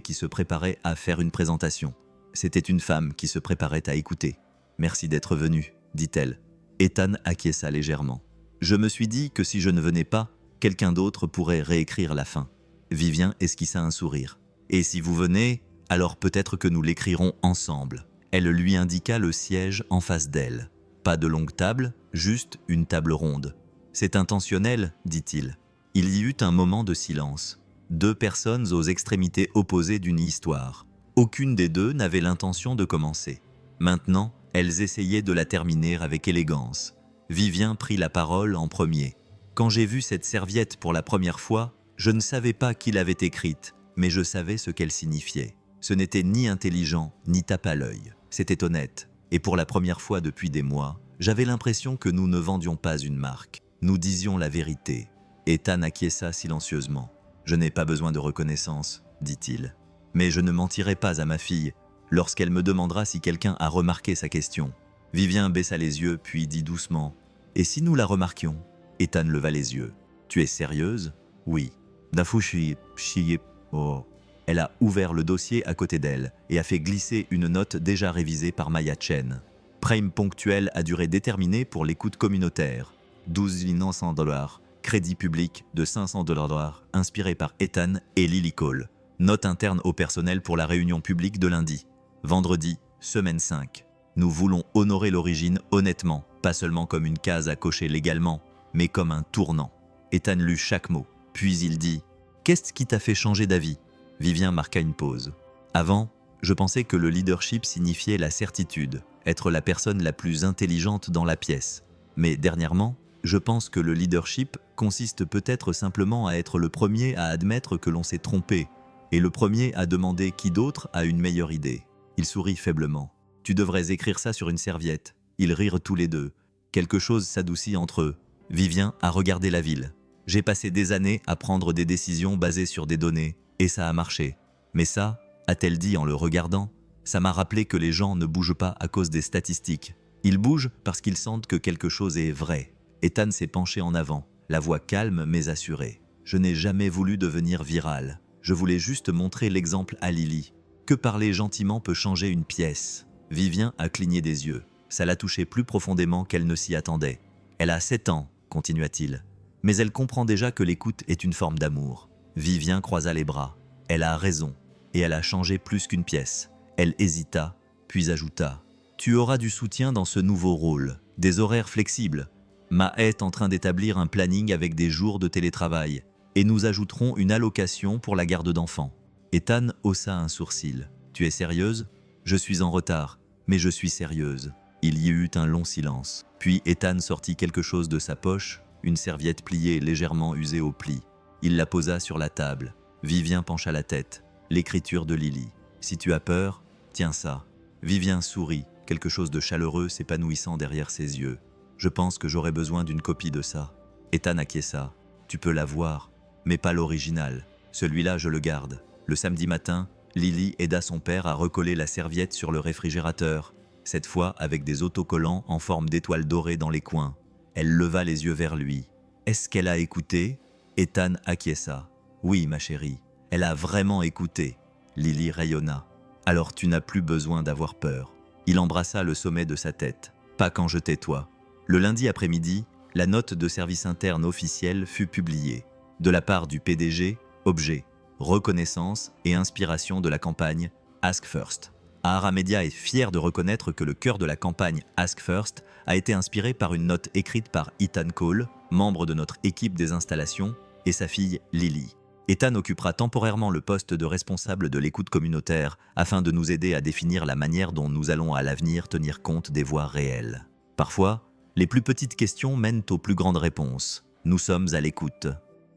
qui se préparait à faire une présentation. C'était une femme qui se préparait à écouter. « Merci d'être venu », dit-elle. Ethan acquiesça légèrement. « Je me suis dit que si je ne venais pas, quelqu'un d'autre pourrait réécrire la fin. » Vivien esquissa un sourire. « Et si vous venez, alors peut-être que nous l'écrirons ensemble. » Elle lui indiqua le siège en face d'elle. Pas de longue table, juste une table ronde. « C'est intentionnel, dit-il. » Il y eut un moment de silence. 2 personnes aux extrémités opposées d'une histoire. Aucune des 2 n'avait l'intention de commencer. Maintenant, elles essayaient de la terminer avec élégance. Vivien prit la parole en premier. « Quand j'ai vu cette serviette pour la première fois, je ne savais pas qui l'avait écrite, mais je savais ce qu'elle signifiait. Ce n'était ni intelligent, ni tape à l'œil. C'était honnête. Et pour la première fois depuis des mois, j'avais l'impression que nous ne vendions pas une marque. Nous disions la vérité. » Ethan acquiesça silencieusement. « Je n'ai pas besoin de reconnaissance, dit-il. Mais je ne mentirai pas à ma fille lorsqu'elle me demandera si quelqu'un a remarqué sa question. » Vivien baissa les yeux puis dit doucement « Et si nous la remarquions ?» Ethan leva les yeux. « Tu es sérieuse ?»« Oui. » Oh. Elle a ouvert le dossier à côté d'elle et a fait glisser une note déjà révisée par Maya Chen. Prime ponctuel à durée déterminée pour l'écoute communautaire. 12 900 $. Crédit public de 500 $, inspiré par Ethan et Lily Cole. Note interne au personnel pour la réunion publique de lundi. Vendredi, semaine 5. Nous voulons honorer l'origine honnêtement, pas seulement comme une case à cocher légalement, mais comme un tournant. Ethan lut chaque mot, puis il dit « Qu'est-ce qui t'a fait changer d'avis ?» Vivien marqua une pause. « Avant, je pensais que le leadership signifiait la certitude, être la personne la plus intelligente dans la pièce. Mais dernièrement, je pense que le leadership consiste peut-être simplement à être le premier à admettre que l'on s'est trompé et le premier à demander qui d'autre a une meilleure idée. » Il sourit faiblement. « Tu devrais écrire ça sur une serviette. » Ils rirent tous les 2. Quelque chose s'adoucit entre eux. Vivien a regardé la ville. « J'ai passé des années à prendre des décisions basées sur des données, et ça a marché. Mais ça, a-t-elle dit en le regardant, ça m'a rappelé que les gens ne bougent pas à cause des statistiques. Ils bougent parce qu'ils sentent que quelque chose est vrai. » Ethan s'est penché en avant, la voix calme mais assurée. « Je n'ai jamais voulu devenir viral. Je voulais juste montrer l'exemple à Lily. Que parler gentiment peut changer une pièce. » Vivien a cligné des yeux. Ça l'a touché plus profondément qu'elle ne s'y attendait. « Elle a 7 ans, continua-t-il. Mais elle comprend déjà que l'écoute est une forme d'amour. » Vivien croisa les bras. « Elle a raison. Et elle a changé plus qu'une pièce. » Elle hésita, puis ajouta. « Tu auras du soutien dans ce nouveau rôle, des horaires flexibles. Ma est en train d'établir un planning avec des jours de télétravail. Et nous ajouterons une allocation pour la garde d'enfants. » Ethan haussa un sourcil. « Tu es sérieuse ? » ?»« Je suis en retard, mais je suis sérieuse. » Il y eut un long silence. Puis Ethan sortit quelque chose de sa poche, une serviette pliée légèrement usée au pli. Il la posa sur la table. Vivien pencha la tête. L'écriture de Lily. « Si tu as peur, tiens ça. » Vivien sourit, quelque chose de chaleureux s'épanouissant derrière ses yeux. Je pense que j'aurais besoin d'une copie de ça. Ethan acquiesça. Tu peux l'avoir, mais pas l'original. Celui-là, je le garde. Le samedi matin, Lily aida son père à recoller la serviette sur le réfrigérateur, cette fois avec des autocollants en forme d'étoiles dorées dans les coins. Elle leva les yeux vers lui. Est-ce qu'elle a écouté? Ethan acquiesça. Oui, ma chérie, elle a vraiment écouté. Lily rayonna. Alors tu n'as plus besoin d'avoir peur. Il embrassa le sommet de sa tête. Pas quand je tais-toi. Le lundi après-midi, la note de service interne officielle fut publiée. De la part du PDG, objet, reconnaissance et inspiration de la campagne Ask First. Ahara Media est fier de reconnaître que le cœur de la campagne Ask First a été inspiré par une note écrite par Ethan Cole, membre de notre équipe des installations, et sa fille Lily. Ethan occupera temporairement le poste de responsable de l'écoute communautaire afin de nous aider à définir la manière dont nous allons à l'avenir tenir compte des voix réelles. Parfois, les plus petites questions mènent aux plus grandes réponses. Nous sommes à l'écoute.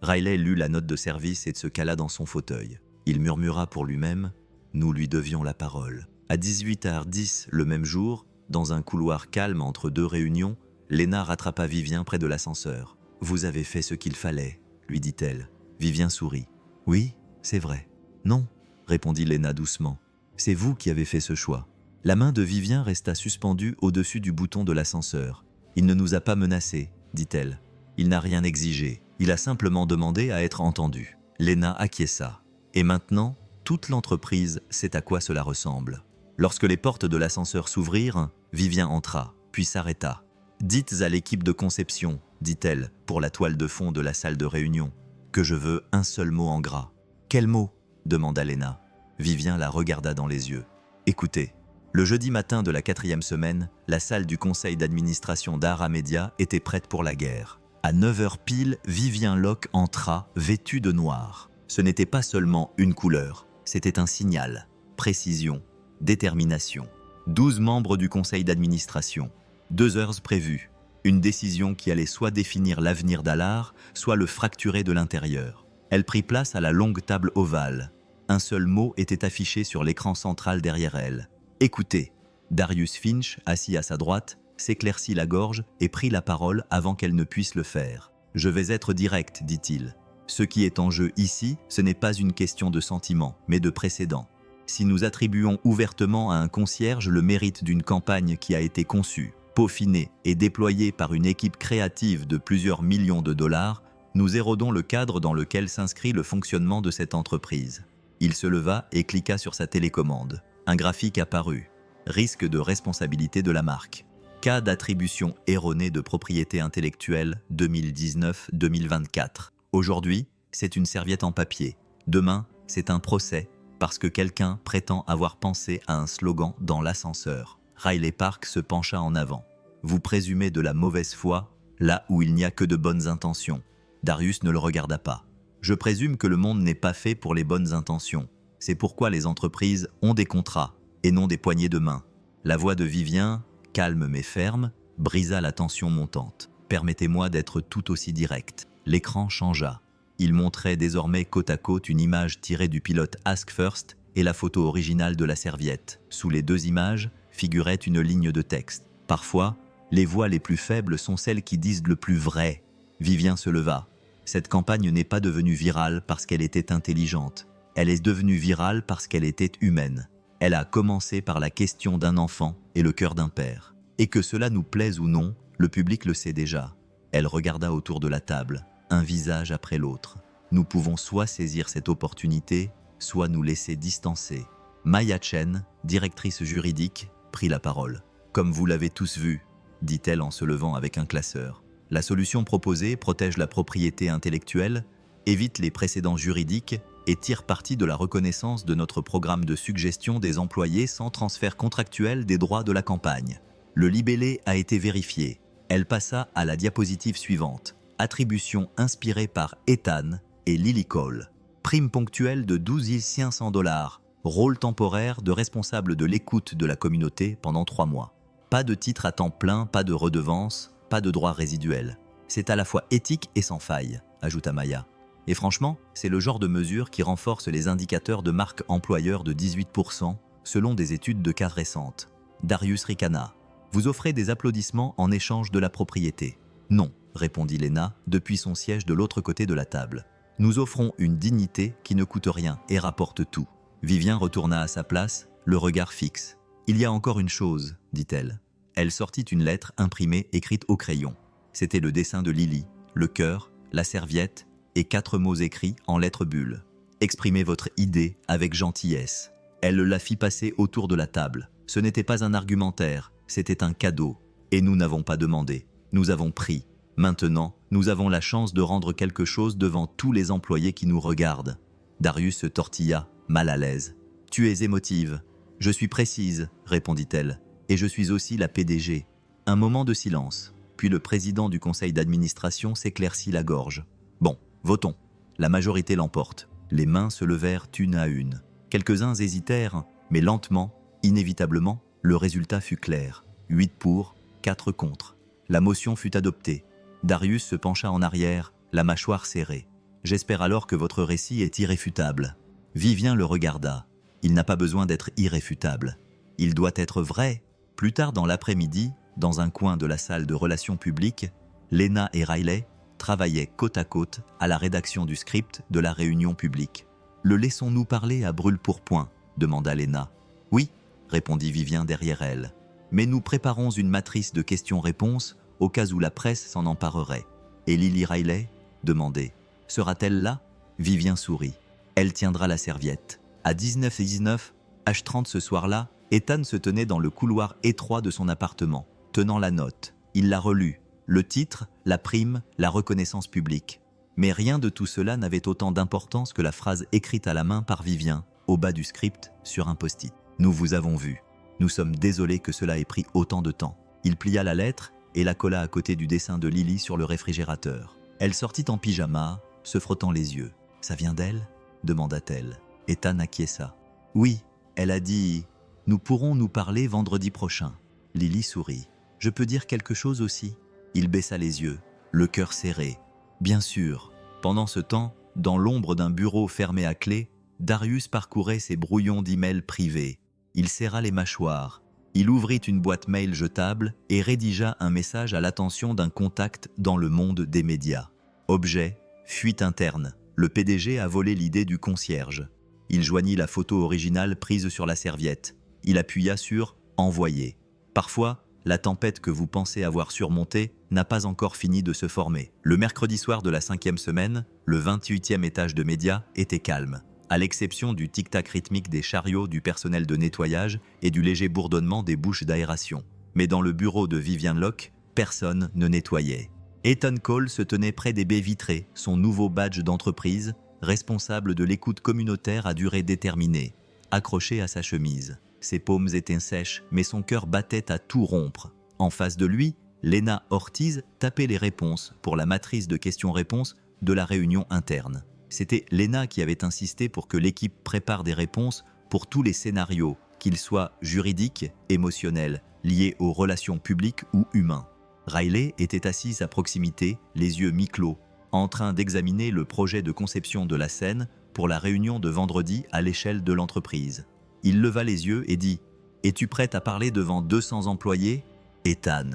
Riley lut la note de service et se cala dans son fauteuil. Il murmura pour lui-même « Nous lui devions la parole ». À 18h10 le même jour, dans un couloir calme entre deux réunions, Lena rattrapa Vivien près de l'ascenseur. « Vous avez fait ce qu'il fallait », lui dit-elle. Vivien sourit. « Oui, c'est vrai. »« Non », répondit Lena doucement. « C'est vous qui avez fait ce choix. » La main de Vivien resta suspendue au-dessus du bouton de l'ascenseur. « Il ne nous a pas menacés, dit-elle. Il n'a rien exigé. Il a simplement demandé à être entendu. » Lena acquiesça. Et maintenant, toute l'entreprise sait à quoi cela ressemble. Lorsque les portes de l'ascenseur s'ouvrirent, Vivien entra, puis s'arrêta. « Dites à l'équipe de conception, dit-elle, pour la toile de fond de la salle de réunion, que je veux un seul mot en gras. »« Quel mot ?» demanda Lena. Vivien la regarda dans les yeux. « Écoutez, le jeudi matin de la 4e semaine, la salle du conseil d'administration d'Ahara Media était prête pour la guerre. À 9h pile, Vivien Locke entra, vêtu de noir. Ce n'était pas seulement une couleur, c'était un signal, précision, détermination. 12 membres du conseil d'administration, 2 heures prévues. Une décision qui allait soit définir l'avenir d'Allard, soit le fracturer de l'intérieur. Elle prit place à la longue table ovale. Un seul mot était affiché sur l'écran central derrière elle. « Écoutez !» Darius Finch, assis à sa droite, s'éclaircit la gorge et prit la parole avant qu'elle ne puisse le faire. « Je vais être direct, dit-il. Ce qui est en jeu ici, ce n'est pas une question de sentiment, mais de précédent. Si nous attribuons ouvertement à un concierge le mérite d'une campagne qui a été conçue, peaufinée et déployée par une équipe créative de plusieurs millions de dollars, nous érodons le cadre dans lequel s'inscrit le fonctionnement de cette entreprise. » Il se leva et cliqua sur sa télécommande. Un graphique apparut. Risque de responsabilité de la marque. Cas d'attribution erronée de propriété intellectuelle 2019-2024. Aujourd'hui, c'est une serviette en papier. Demain, c'est un procès parce que quelqu'un prétend avoir pensé à un slogan dans l'ascenseur. Riley Park se pencha en avant. Vous présumez de la mauvaise foi là où il n'y a que de bonnes intentions. Darius ne le regarda pas. Je présume que le monde n'est pas fait pour les bonnes intentions. C'est pourquoi les entreprises ont des contrats et non des poignées de main. La voix de Vivien, calme mais ferme, brisa la tension montante. Permettez-moi d'être tout aussi direct. L'écran changea. Il montrait désormais côte à côte une image tirée du pilote Ask First et la photo originale de la serviette. Sous les deux images figurait une ligne de texte. Parfois, les voix les plus faibles sont celles qui disent le plus vrai. Vivien se leva. Cette campagne n'est pas devenue virale parce qu'elle était intelligente. Elle est devenue virale parce qu'elle était humaine. Elle a commencé par la question d'un enfant et le cœur d'un père. Et que cela nous plaise ou non, le public le sait déjà. Elle regarda autour de la table, un visage après l'autre. Nous pouvons soit saisir cette opportunité, soit nous laisser distancer. Maya Chen, directrice juridique, prit la parole. « Comme vous l'avez tous vu, dit-elle en se levant avec un classeur, la solution proposée protège la propriété intellectuelle, évite les précédents juridiques et tire parti de la reconnaissance de notre programme de suggestion des employés sans transfert contractuel des droits de la campagne. Le libellé a été vérifié. Elle passa à la diapositive suivante. Attribution inspirée par Ethan et Lily Cole. Prime ponctuelle de 12 500 $. Rôle temporaire de responsable de l'écoute de la communauté pendant 3 mois. Pas de titre à temps plein, pas de redevance, pas de droits résiduels. C'est à la fois éthique et sans faille, ajouta Maya. Et franchement, c'est le genre de mesure qui renforce les indicateurs de marque employeur de 18%, selon des études de cas récentes. Darius ricana. Vous offrez des applaudissements en échange de la propriété. Non, répondit Léna depuis son siège de l'autre côté de la table. Nous offrons une dignité qui ne coûte rien et rapporte tout. Vivien retourna à sa place, le regard fixe. Il y a encore une chose, dit-elle. Elle sortit une lettre imprimée écrite au crayon. C'était le dessin de Lily, le cœur, la serviette et 4 mots écrits en lettres bulles. Exprimez votre idée avec gentillesse. Elle la fit passer autour de la table. Ce n'était pas un argumentaire, c'était un cadeau. Et nous n'avons pas demandé, nous avons pris. Maintenant, nous avons la chance de rendre quelque chose devant tous les employés qui nous regardent. Darius se tortilla, mal à l'aise. Tu es émotive. Je suis précise, répondit-elle. Et je suis aussi la PDG. Un moment de silence. Puis le président du conseil d'administration s'éclaircit la gorge. Bon, votons. La majorité l'emporte. Les mains se levèrent une à une. Quelques-uns hésitèrent, mais lentement, inévitablement, le résultat fut clair. 8 pour, 4 contre. La motion fut adoptée. Darius se pencha en arrière, la mâchoire serrée. J'espère alors que votre récit est irréfutable. Vivien le regarda. Il n'a pas besoin d'être irréfutable. Il doit être vrai. Plus tard dans l'après-midi, dans un coin de la salle de relations publiques, Léna et Riley travaillaient côte à côte à la rédaction du script de la réunion publique. « Le laissons-nous parler à brûle-pourpoint » demanda Léna. « Oui » répondit Vivien derrière elle. « Mais nous préparons une matrice de questions-réponses au cas où la presse s'en emparerait. » Et Lily Riley demandait. « Sera-t-elle là ?» Vivien sourit. « Elle tiendra la serviette. » À 19h19, H30 ce soir-là, Ethan se tenait dans le couloir étroit de son appartement, tenant la note. Il la relut. Le titre, la prime, la reconnaissance publique. Mais rien de tout cela n'avait autant d'importance que la phrase écrite à la main par Vivien, au bas du script, sur un post-it. « Nous vous avons vu. Nous sommes désolés que cela ait pris autant de temps. » Il plia la lettre et la colla à côté du dessin de Lily sur le réfrigérateur. Elle sortit en pyjama, se frottant les yeux. « Ça vient d'elle » demanda-t-elle. Ethan acquiesça. « Oui, elle a dit « Nous pourrons nous parler vendredi prochain. » Lily sourit. « Je peux dire quelque chose aussi ?» Il baissa les yeux, le cœur serré. « Bien sûr. » Pendant ce temps, dans l'ombre d'un bureau fermé à clé, Darius parcourait ses brouillons d'emails privés. Il serra les mâchoires. Il ouvrit une boîte mail jetable et rédigea un message à l'attention d'un contact dans le monde des médias. Objet, fuite interne. Le PDG a volé l'idée du concierge. Il joignit la photo originale prise sur la serviette. Il appuya sur « Envoyer ». Parfois, la tempête que vous pensez avoir surmontée n'a pas encore fini de se former. Le mercredi soir de la 5e semaine, le 28e étage de médias était calme, à l'exception du tic-tac rythmique des chariots du personnel de nettoyage et du léger bourdonnement des bouches d'aération. Mais dans le bureau de Vivien Locke, personne ne nettoyait. Ethan Cole se tenait près des baies vitrées, son nouveau badge d'entreprise, responsable de l'écoute communautaire à durée déterminée, accroché à sa chemise. Ses paumes étaient sèches, mais son cœur battait à tout rompre. En face de lui, Léna Ortiz tapait les réponses pour la matrice de questions-réponses de la réunion interne. C'était Léna qui avait insisté pour que l'équipe prépare des réponses pour tous les scénarios, qu'ils soient juridiques, émotionnels, liés aux relations publiques ou humains. Riley était assise à proximité, les yeux mi-clos, en train d'examiner le projet de conception de la scène pour la réunion de vendredi à l'échelle de l'entreprise. Il leva les yeux et dit « Es-tu prête à parler devant 200 employés ?» Ethan.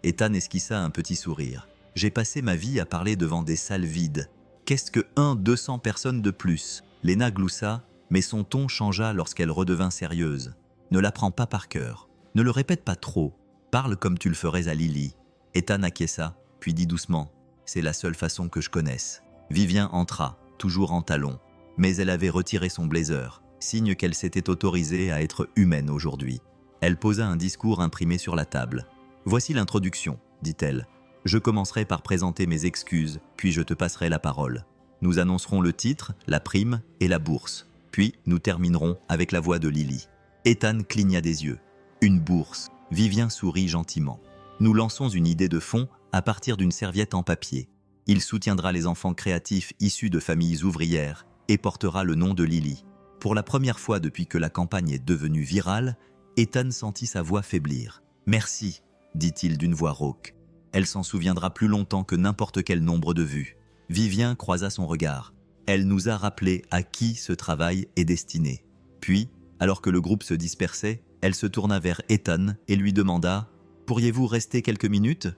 Ethan esquissa un petit sourire. « J'ai passé ma vie à parler devant des salles vides. Qu'est-ce que 200 personnes de plus ?» Léna gloussa, mais son ton changea lorsqu'elle redevint sérieuse. « Ne l'apprends pas par cœur. Ne le répète pas trop. Parle comme tu le ferais à Lily. » Ethan acquiesça, puis dit doucement « C'est la seule façon que je connaisse. » Vivien entra, toujours en talons, mais elle avait retiré son blazer, signe qu'elle s'était autorisée à être humaine aujourd'hui. Elle posa un discours imprimé sur la table. « Voici l'introduction, dit-elle. Je commencerai par présenter mes excuses, puis je te passerai la parole. Nous annoncerons le titre, la prime et la bourse. Puis nous terminerons avec la voix de Lily. » Ethan cligna des yeux. « Une bourse. » Vivien sourit gentiment. « Nous lançons une idée de fond à partir d'une serviette en papier. Il soutiendra les enfants créatifs issus de familles ouvrières et portera le nom de Lily. » Pour la première fois depuis que la campagne est devenue virale, Ethan sentit sa voix faiblir. « Merci, dit-il d'une voix rauque. Elle s'en souviendra plus longtemps que n'importe quel nombre de vues. » Vivien croisa son regard. Elle nous a rappelé à qui ce travail est destiné. Puis, Alors que le groupe se dispersait, elle se tourna vers Ethan et lui demanda « Pourriez-vous rester quelques minutes ?»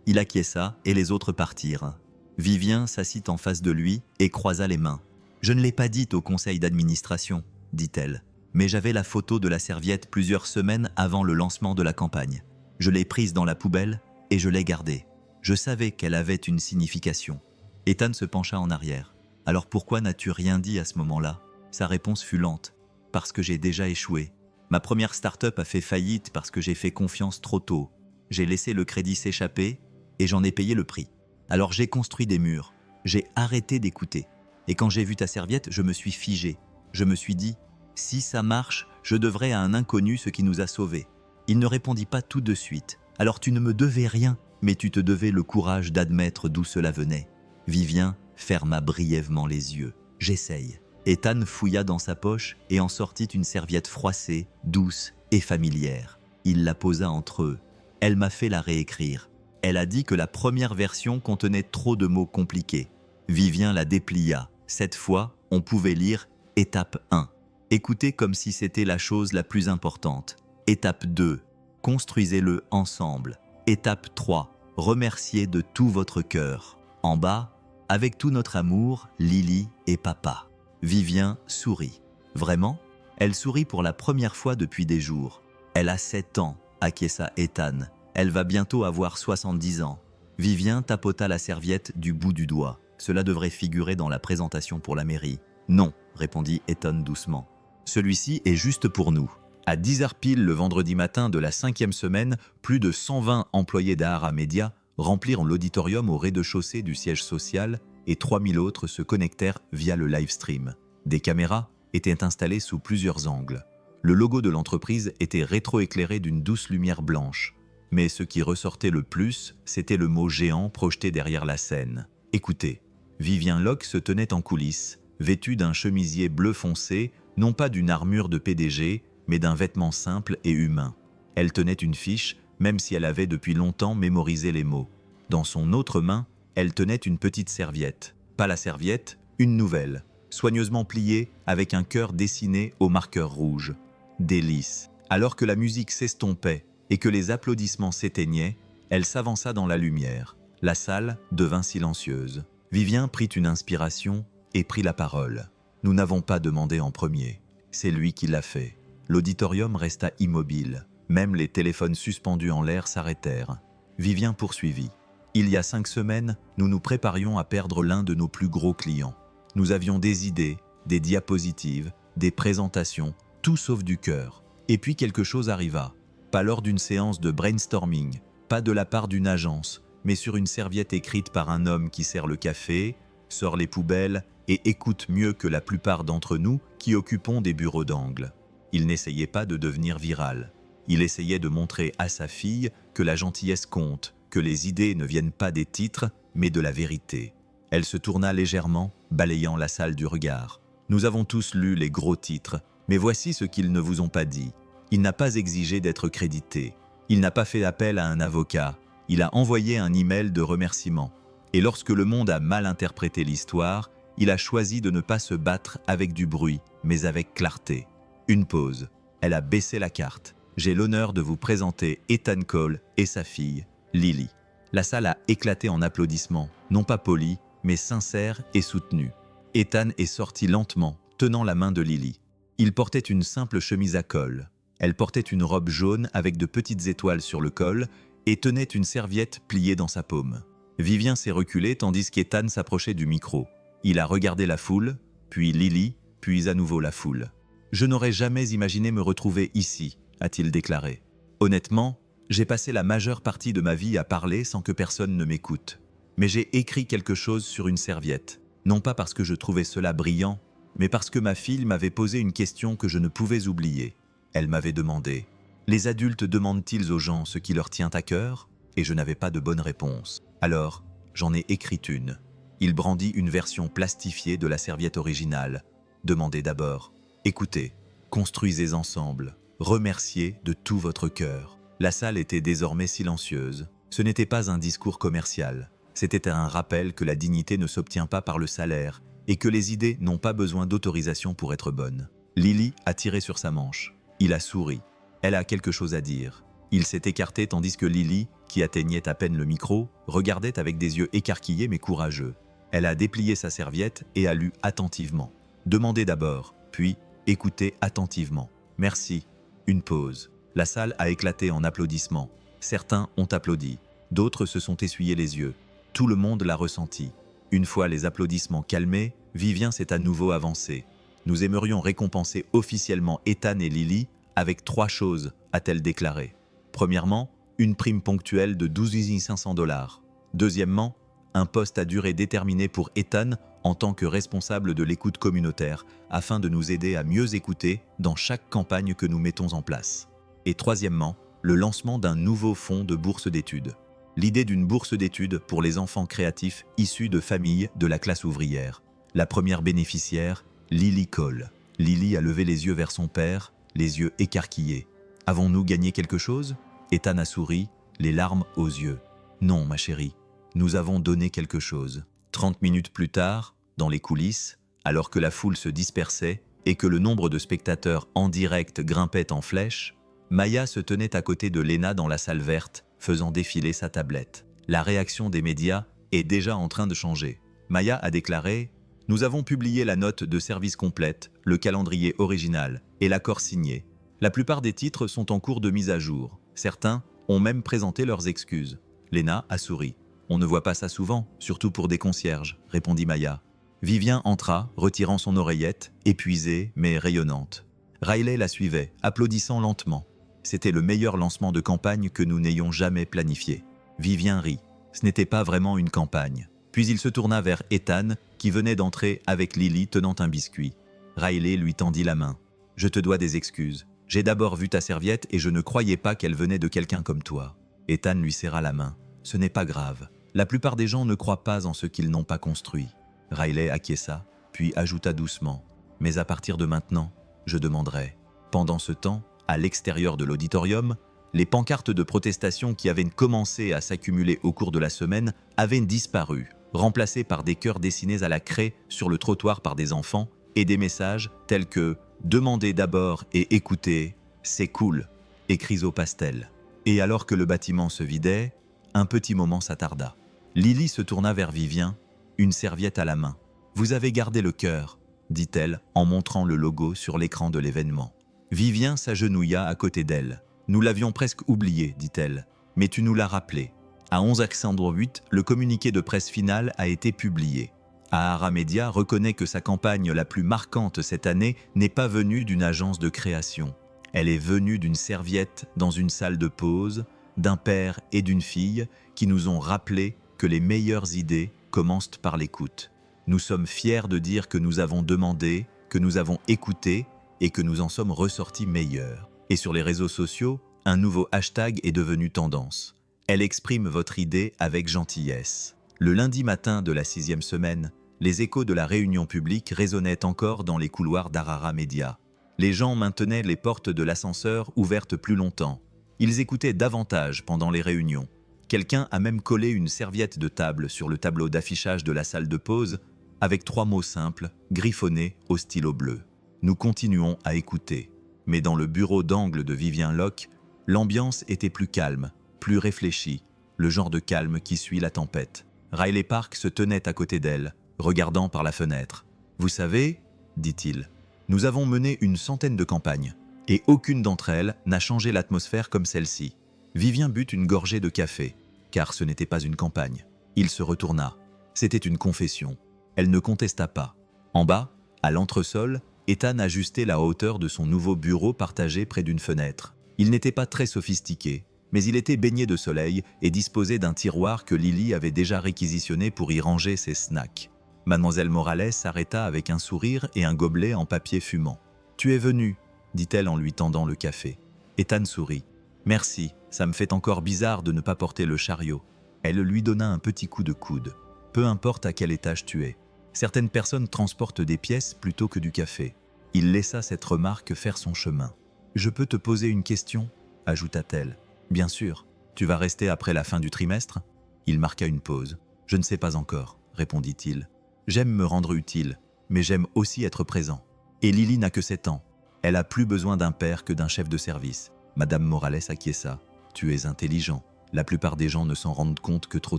Il acquiesça et les autres partirent. Vivien s'assit en face de lui et croisa les mains. « Je ne l'ai pas dit au conseil d'administration, dit-elle, mais j'avais la photo de la serviette plusieurs semaines avant le lancement de la campagne. Je l'ai prise dans la poubelle et je l'ai gardée. Je savais qu'elle avait une signification. » Ethan se pencha en arrière. « Alors pourquoi n'as-tu rien dit à ce moment-là » Sa réponse fut lente. « Parce que j'ai déjà échoué. Ma première start-up a fait faillite parce que j'ai fait confiance trop tôt. J'ai laissé le crédit s'échapper et j'en ai payé le prix. Alors j'ai construit des murs. J'ai arrêté d'écouter. Et quand j'ai vu ta serviette, je me suis figé. Je me suis dit, si ça marche, je devrais à un inconnu ce qui nous a sauvés. » Il ne répondit pas tout de suite. « Alors tu ne me devais rien, mais tu te devais le courage d'admettre d'où cela venait. » Vivien ferma brièvement les yeux. « J'essaye. » Ethan fouilla dans sa poche et en sortit une serviette froissée, douce et familière. Il la posa entre eux. Elle m'a fait la réécrire. Elle a dit que la première version contenait trop de mots compliqués. Vivien la déplia. Cette fois, on pouvait lire « Étape 1 ». Écoutez comme si c'était la chose la plus importante. Étape 2. Construisez-le ensemble. Étape 3. Remerciez de tout votre cœur. En bas, avec tout notre amour, Lily et papa. Vivien sourit. Vraiment ? Elle sourit pour la première fois depuis des jours. Elle a 7 ans, acquiesça Ethan. Elle va bientôt avoir 70 ans. Vivien tapota la serviette du bout du doigt. Cela devrait figurer dans la présentation pour la mairie. Non, répondit Ethan doucement. Celui-ci est juste pour nous. À 10h pile le vendredi matin de la 5e semaine, plus de 120 employés d'Ahara Media remplirent l'auditorium au rez-de-chaussée du siège social et 3000 autres se connectèrent via le live stream. Des caméras étaient installées sous plusieurs angles. Le logo de l'entreprise était rétroéclairé d'une douce lumière blanche. Mais ce qui ressortait le plus, c'était le mot géant projeté derrière la scène. Écoutez, Vivien Locke se tenait en coulisses, vêtu d'un chemisier bleu foncé, non pas d'une armure de PDG, mais d'un vêtement simple et humain. Elle tenait une fiche, même si elle avait depuis longtemps mémorisé les mots. Dans son autre main, elle tenait une petite serviette. Pas la serviette, une nouvelle, soigneusement pliée avec un cœur dessiné au marqueur rouge. Délice. Alors que la musique s'estompait et que les applaudissements s'éteignaient, elle s'avança dans la lumière. La salle devint silencieuse. Vivien prit une inspiration et prit la parole. « Nous n'avons pas demandé en premier. C'est lui qui l'a fait. » L'auditorium resta immobile. Même les téléphones suspendus en l'air s'arrêtèrent. Vivien poursuivit. « Il y a 5 semaines, nous nous préparions à perdre l'un de nos plus gros clients. Nous avions des idées, des diapositives, des présentations, tout sauf du cœur. Et puis quelque chose arriva. Pas lors d'une séance de brainstorming, pas de la part d'une agence, mais sur une serviette écrite par un homme qui sert le café, sort les poubelles et écoute mieux que la plupart d'entre nous qui occupons des bureaux d'angle. Il n'essayait pas de devenir viral. Il essayait de montrer à sa fille que la gentillesse compte, que les idées ne viennent pas des titres, mais de la vérité. Elle se tourna légèrement, balayant la salle du regard. Nous avons tous lu les gros titres, mais voici ce qu'ils ne vous ont pas dit. Il n'a pas exigé d'être crédité. Il n'a pas fait appel à un avocat. Il a envoyé un email de remerciement. Et lorsque le monde a mal interprété l'histoire, il a choisi de ne pas se battre avec du bruit, mais avec clarté. Une pause. Elle a baissé la carte. J'ai l'honneur de vous présenter Ethan Cole et sa fille, Lily. La salle a éclaté en applaudissements, non pas polis, mais sincères et soutenus. Ethan est sorti lentement, tenant la main de Lily. Il portait une simple chemise à col. Elle portait une robe jaune avec de petites étoiles sur le col et tenait une serviette pliée dans sa paume. Vivien s'est reculé tandis qu'Ethan s'approchait du micro. Il a regardé la foule, puis Lily, puis à nouveau la foule. « Je n'aurais jamais imaginé me retrouver ici », a-t-il déclaré. « Honnêtement, j'ai passé la majeure partie de ma vie à parler sans que personne ne m'écoute. Mais j'ai écrit quelque chose sur une serviette, non pas parce que je trouvais cela brillant, mais parce que ma fille m'avait posé une question que je ne pouvais oublier. Elle m'avait demandé « Les adultes demandent-ils aux gens ce qui leur tient à cœur ?» Et je n'avais pas de bonne réponse. Alors, j'en ai écrit une. Il brandit une version plastifiée de la serviette originale. Demandez d'abord « Écoutez, construisez ensemble, remerciez de tout votre cœur. » La salle était désormais silencieuse. Ce n'était pas un discours commercial. C'était un rappel que la dignité ne s'obtient pas par le salaire et que les idées n'ont pas besoin d'autorisation pour être bonnes. Lily a tiré sur sa manche. Il a souri. Elle a quelque chose à dire. Il s'est écarté tandis que Lily, qui atteignait à peine le micro, regardait avec des yeux écarquillés mais courageux. Elle a déplié sa serviette et a lu attentivement. Demandez d'abord, puis écoutez attentivement. Merci. Une pause. La salle a éclaté en applaudissements. Certains ont applaudi, d'autres se sont essuyés les yeux. Tout le monde l'a ressenti. Une fois les applaudissements calmés, Vivien s'est à nouveau avancé. Nous aimerions récompenser officiellement Ethan et Lily avec 3 choses, a-t-elle déclaré. Premièrement, une prime ponctuelle de 12 500 $. Deuxièmement, un poste à durée déterminée pour Ethan en tant que responsable de l'écoute communautaire, afin de nous aider à mieux écouter dans chaque campagne que nous mettons en place. Et troisièmement, le lancement d'un nouveau fonds de bourse d'études. L'idée d'une bourse d'études pour les enfants créatifs issus de familles de la classe ouvrière. La première bénéficiaire, Lily Cole. Lily a levé les yeux vers son père, les yeux écarquillés. « Avons-nous gagné quelque chose ?» Ethan a souri, les larmes aux yeux. « Non, ma chérie, nous avons donné quelque chose. » 30 minutes plus tard, dans les coulisses, alors que la foule se dispersait et que le nombre de spectateurs en direct grimpait en flèche, Maya se tenait à côté de Lena dans la salle verte, faisant défiler sa tablette. La réaction des médias est déjà en train de changer. Maya a déclaré « Nous avons publié la note de service complète, le calendrier original et l'accord signé. La plupart des titres sont en cours de mise à jour. Certains ont même présenté leurs excuses. » Lena a souri. « On ne voit pas ça souvent, surtout pour des concierges, » répondit Maya. Vivien entra, retirant son oreillette, épuisée mais rayonnante. Riley la suivait, applaudissant lentement. C'était le meilleur lancement de campagne que nous n'ayons jamais planifié. Vivien rit. Ce n'était pas vraiment une campagne. Puis il se tourna vers Ethan, qui venait d'entrer avec Lily tenant un biscuit. Riley lui tendit la main. « Je te dois des excuses. J'ai d'abord vu ta serviette et je ne croyais pas qu'elle venait de quelqu'un comme toi. » Ethan lui serra la main. « Ce n'est pas grave. La plupart des gens ne croient pas en ce qu'ils n'ont pas construit. » Riley acquiesça, puis ajouta doucement. « Mais à partir de maintenant, je demanderai. » Pendant ce temps, à l'extérieur de l'auditorium, les pancartes de protestation qui avaient commencé à s'accumuler au cours de la semaine avaient disparu, remplacées par des cœurs dessinés à la craie sur le trottoir par des enfants et des messages tels que « Demandez d'abord et écoutez, c'est cool », écrits au pastel. Et alors que le bâtiment se vidait, un petit moment s'attarda. Lily se tourna vers Vivien, une serviette à la main. « Vous avez gardé le cœur », dit-elle en montrant le logo sur l'écran de l'événement. Vivien s'agenouilla à côté d'elle. « Nous l'avions presque oublié, dit-elle, mais tu nous l'as rappelé. » À 11h08, le communiqué de presse final a été publié. Ahara Media reconnaît que sa campagne la plus marquante cette année n'est pas venue d'une agence de création. Elle est venue d'une serviette dans une salle de pause, d'un père et d'une fille qui nous ont rappelé que les meilleures idées commencent par l'écoute. Nous sommes fiers de dire que nous avons demandé, que nous avons écouté et que nous en sommes ressortis meilleurs. Et sur les réseaux sociaux, un nouveau hashtag est devenu tendance. Elle exprime votre idée avec gentillesse. Le lundi matin de la 6e semaine, les échos de la réunion publique résonnaient encore dans les couloirs d'Ahara Media. Les gens maintenaient les portes de l'ascenseur ouvertes plus longtemps. Ils écoutaient davantage pendant les réunions. Quelqu'un a même collé une serviette de table sur le tableau d'affichage de la salle de pause avec 3 mots simples, griffonnés au stylo bleu. Nous continuons à écouter. Mais dans le bureau d'angle de Vivien Locke, l'ambiance était plus calme, plus réfléchie, le genre de calme qui suit la tempête. Riley Park se tenait à côté d'elle, regardant par la fenêtre. « Vous savez, dit-il, nous avons mené une centaine de campagnes, et aucune d'entre elles n'a changé l'atmosphère comme celle-ci. » Vivien but une gorgée de café, car ce n'était pas une campagne. Il se retourna. C'était une confession. Elle ne contesta pas. En bas, à l'entresol, Ethan ajustait la hauteur de son nouveau bureau partagé près d'une fenêtre. Il n'était pas très sophistiqué, mais il était baigné de soleil et disposait d'un tiroir que Lily avait déjà réquisitionné pour y ranger ses snacks. Mademoiselle Morales s'arrêta avec un sourire et un gobelet en papier fumant. « Tu es venu » dit-elle en lui tendant le café. Ethan sourit. « Merci, ça me fait encore bizarre de ne pas porter le chariot. » Elle lui donna un petit coup de coude. « Peu importe à quel étage tu es. Certaines personnes transportent des pièces plutôt que du café. » Il laissa cette remarque faire son chemin. « Je peux te poser une question ?» ajouta-t-elle. « Bien sûr. Tu vas rester après la fin du trimestre ?» Il marqua une pause. « Je ne sais pas encore, » répondit-il. « J'aime me rendre utile, mais j'aime aussi être présent. » Et Lily n'a que 7 ans. Elle a plus besoin d'un père que d'un chef de service. Madame Morales acquiesça. Tu es intelligent. La plupart des gens ne s'en rendent compte que trop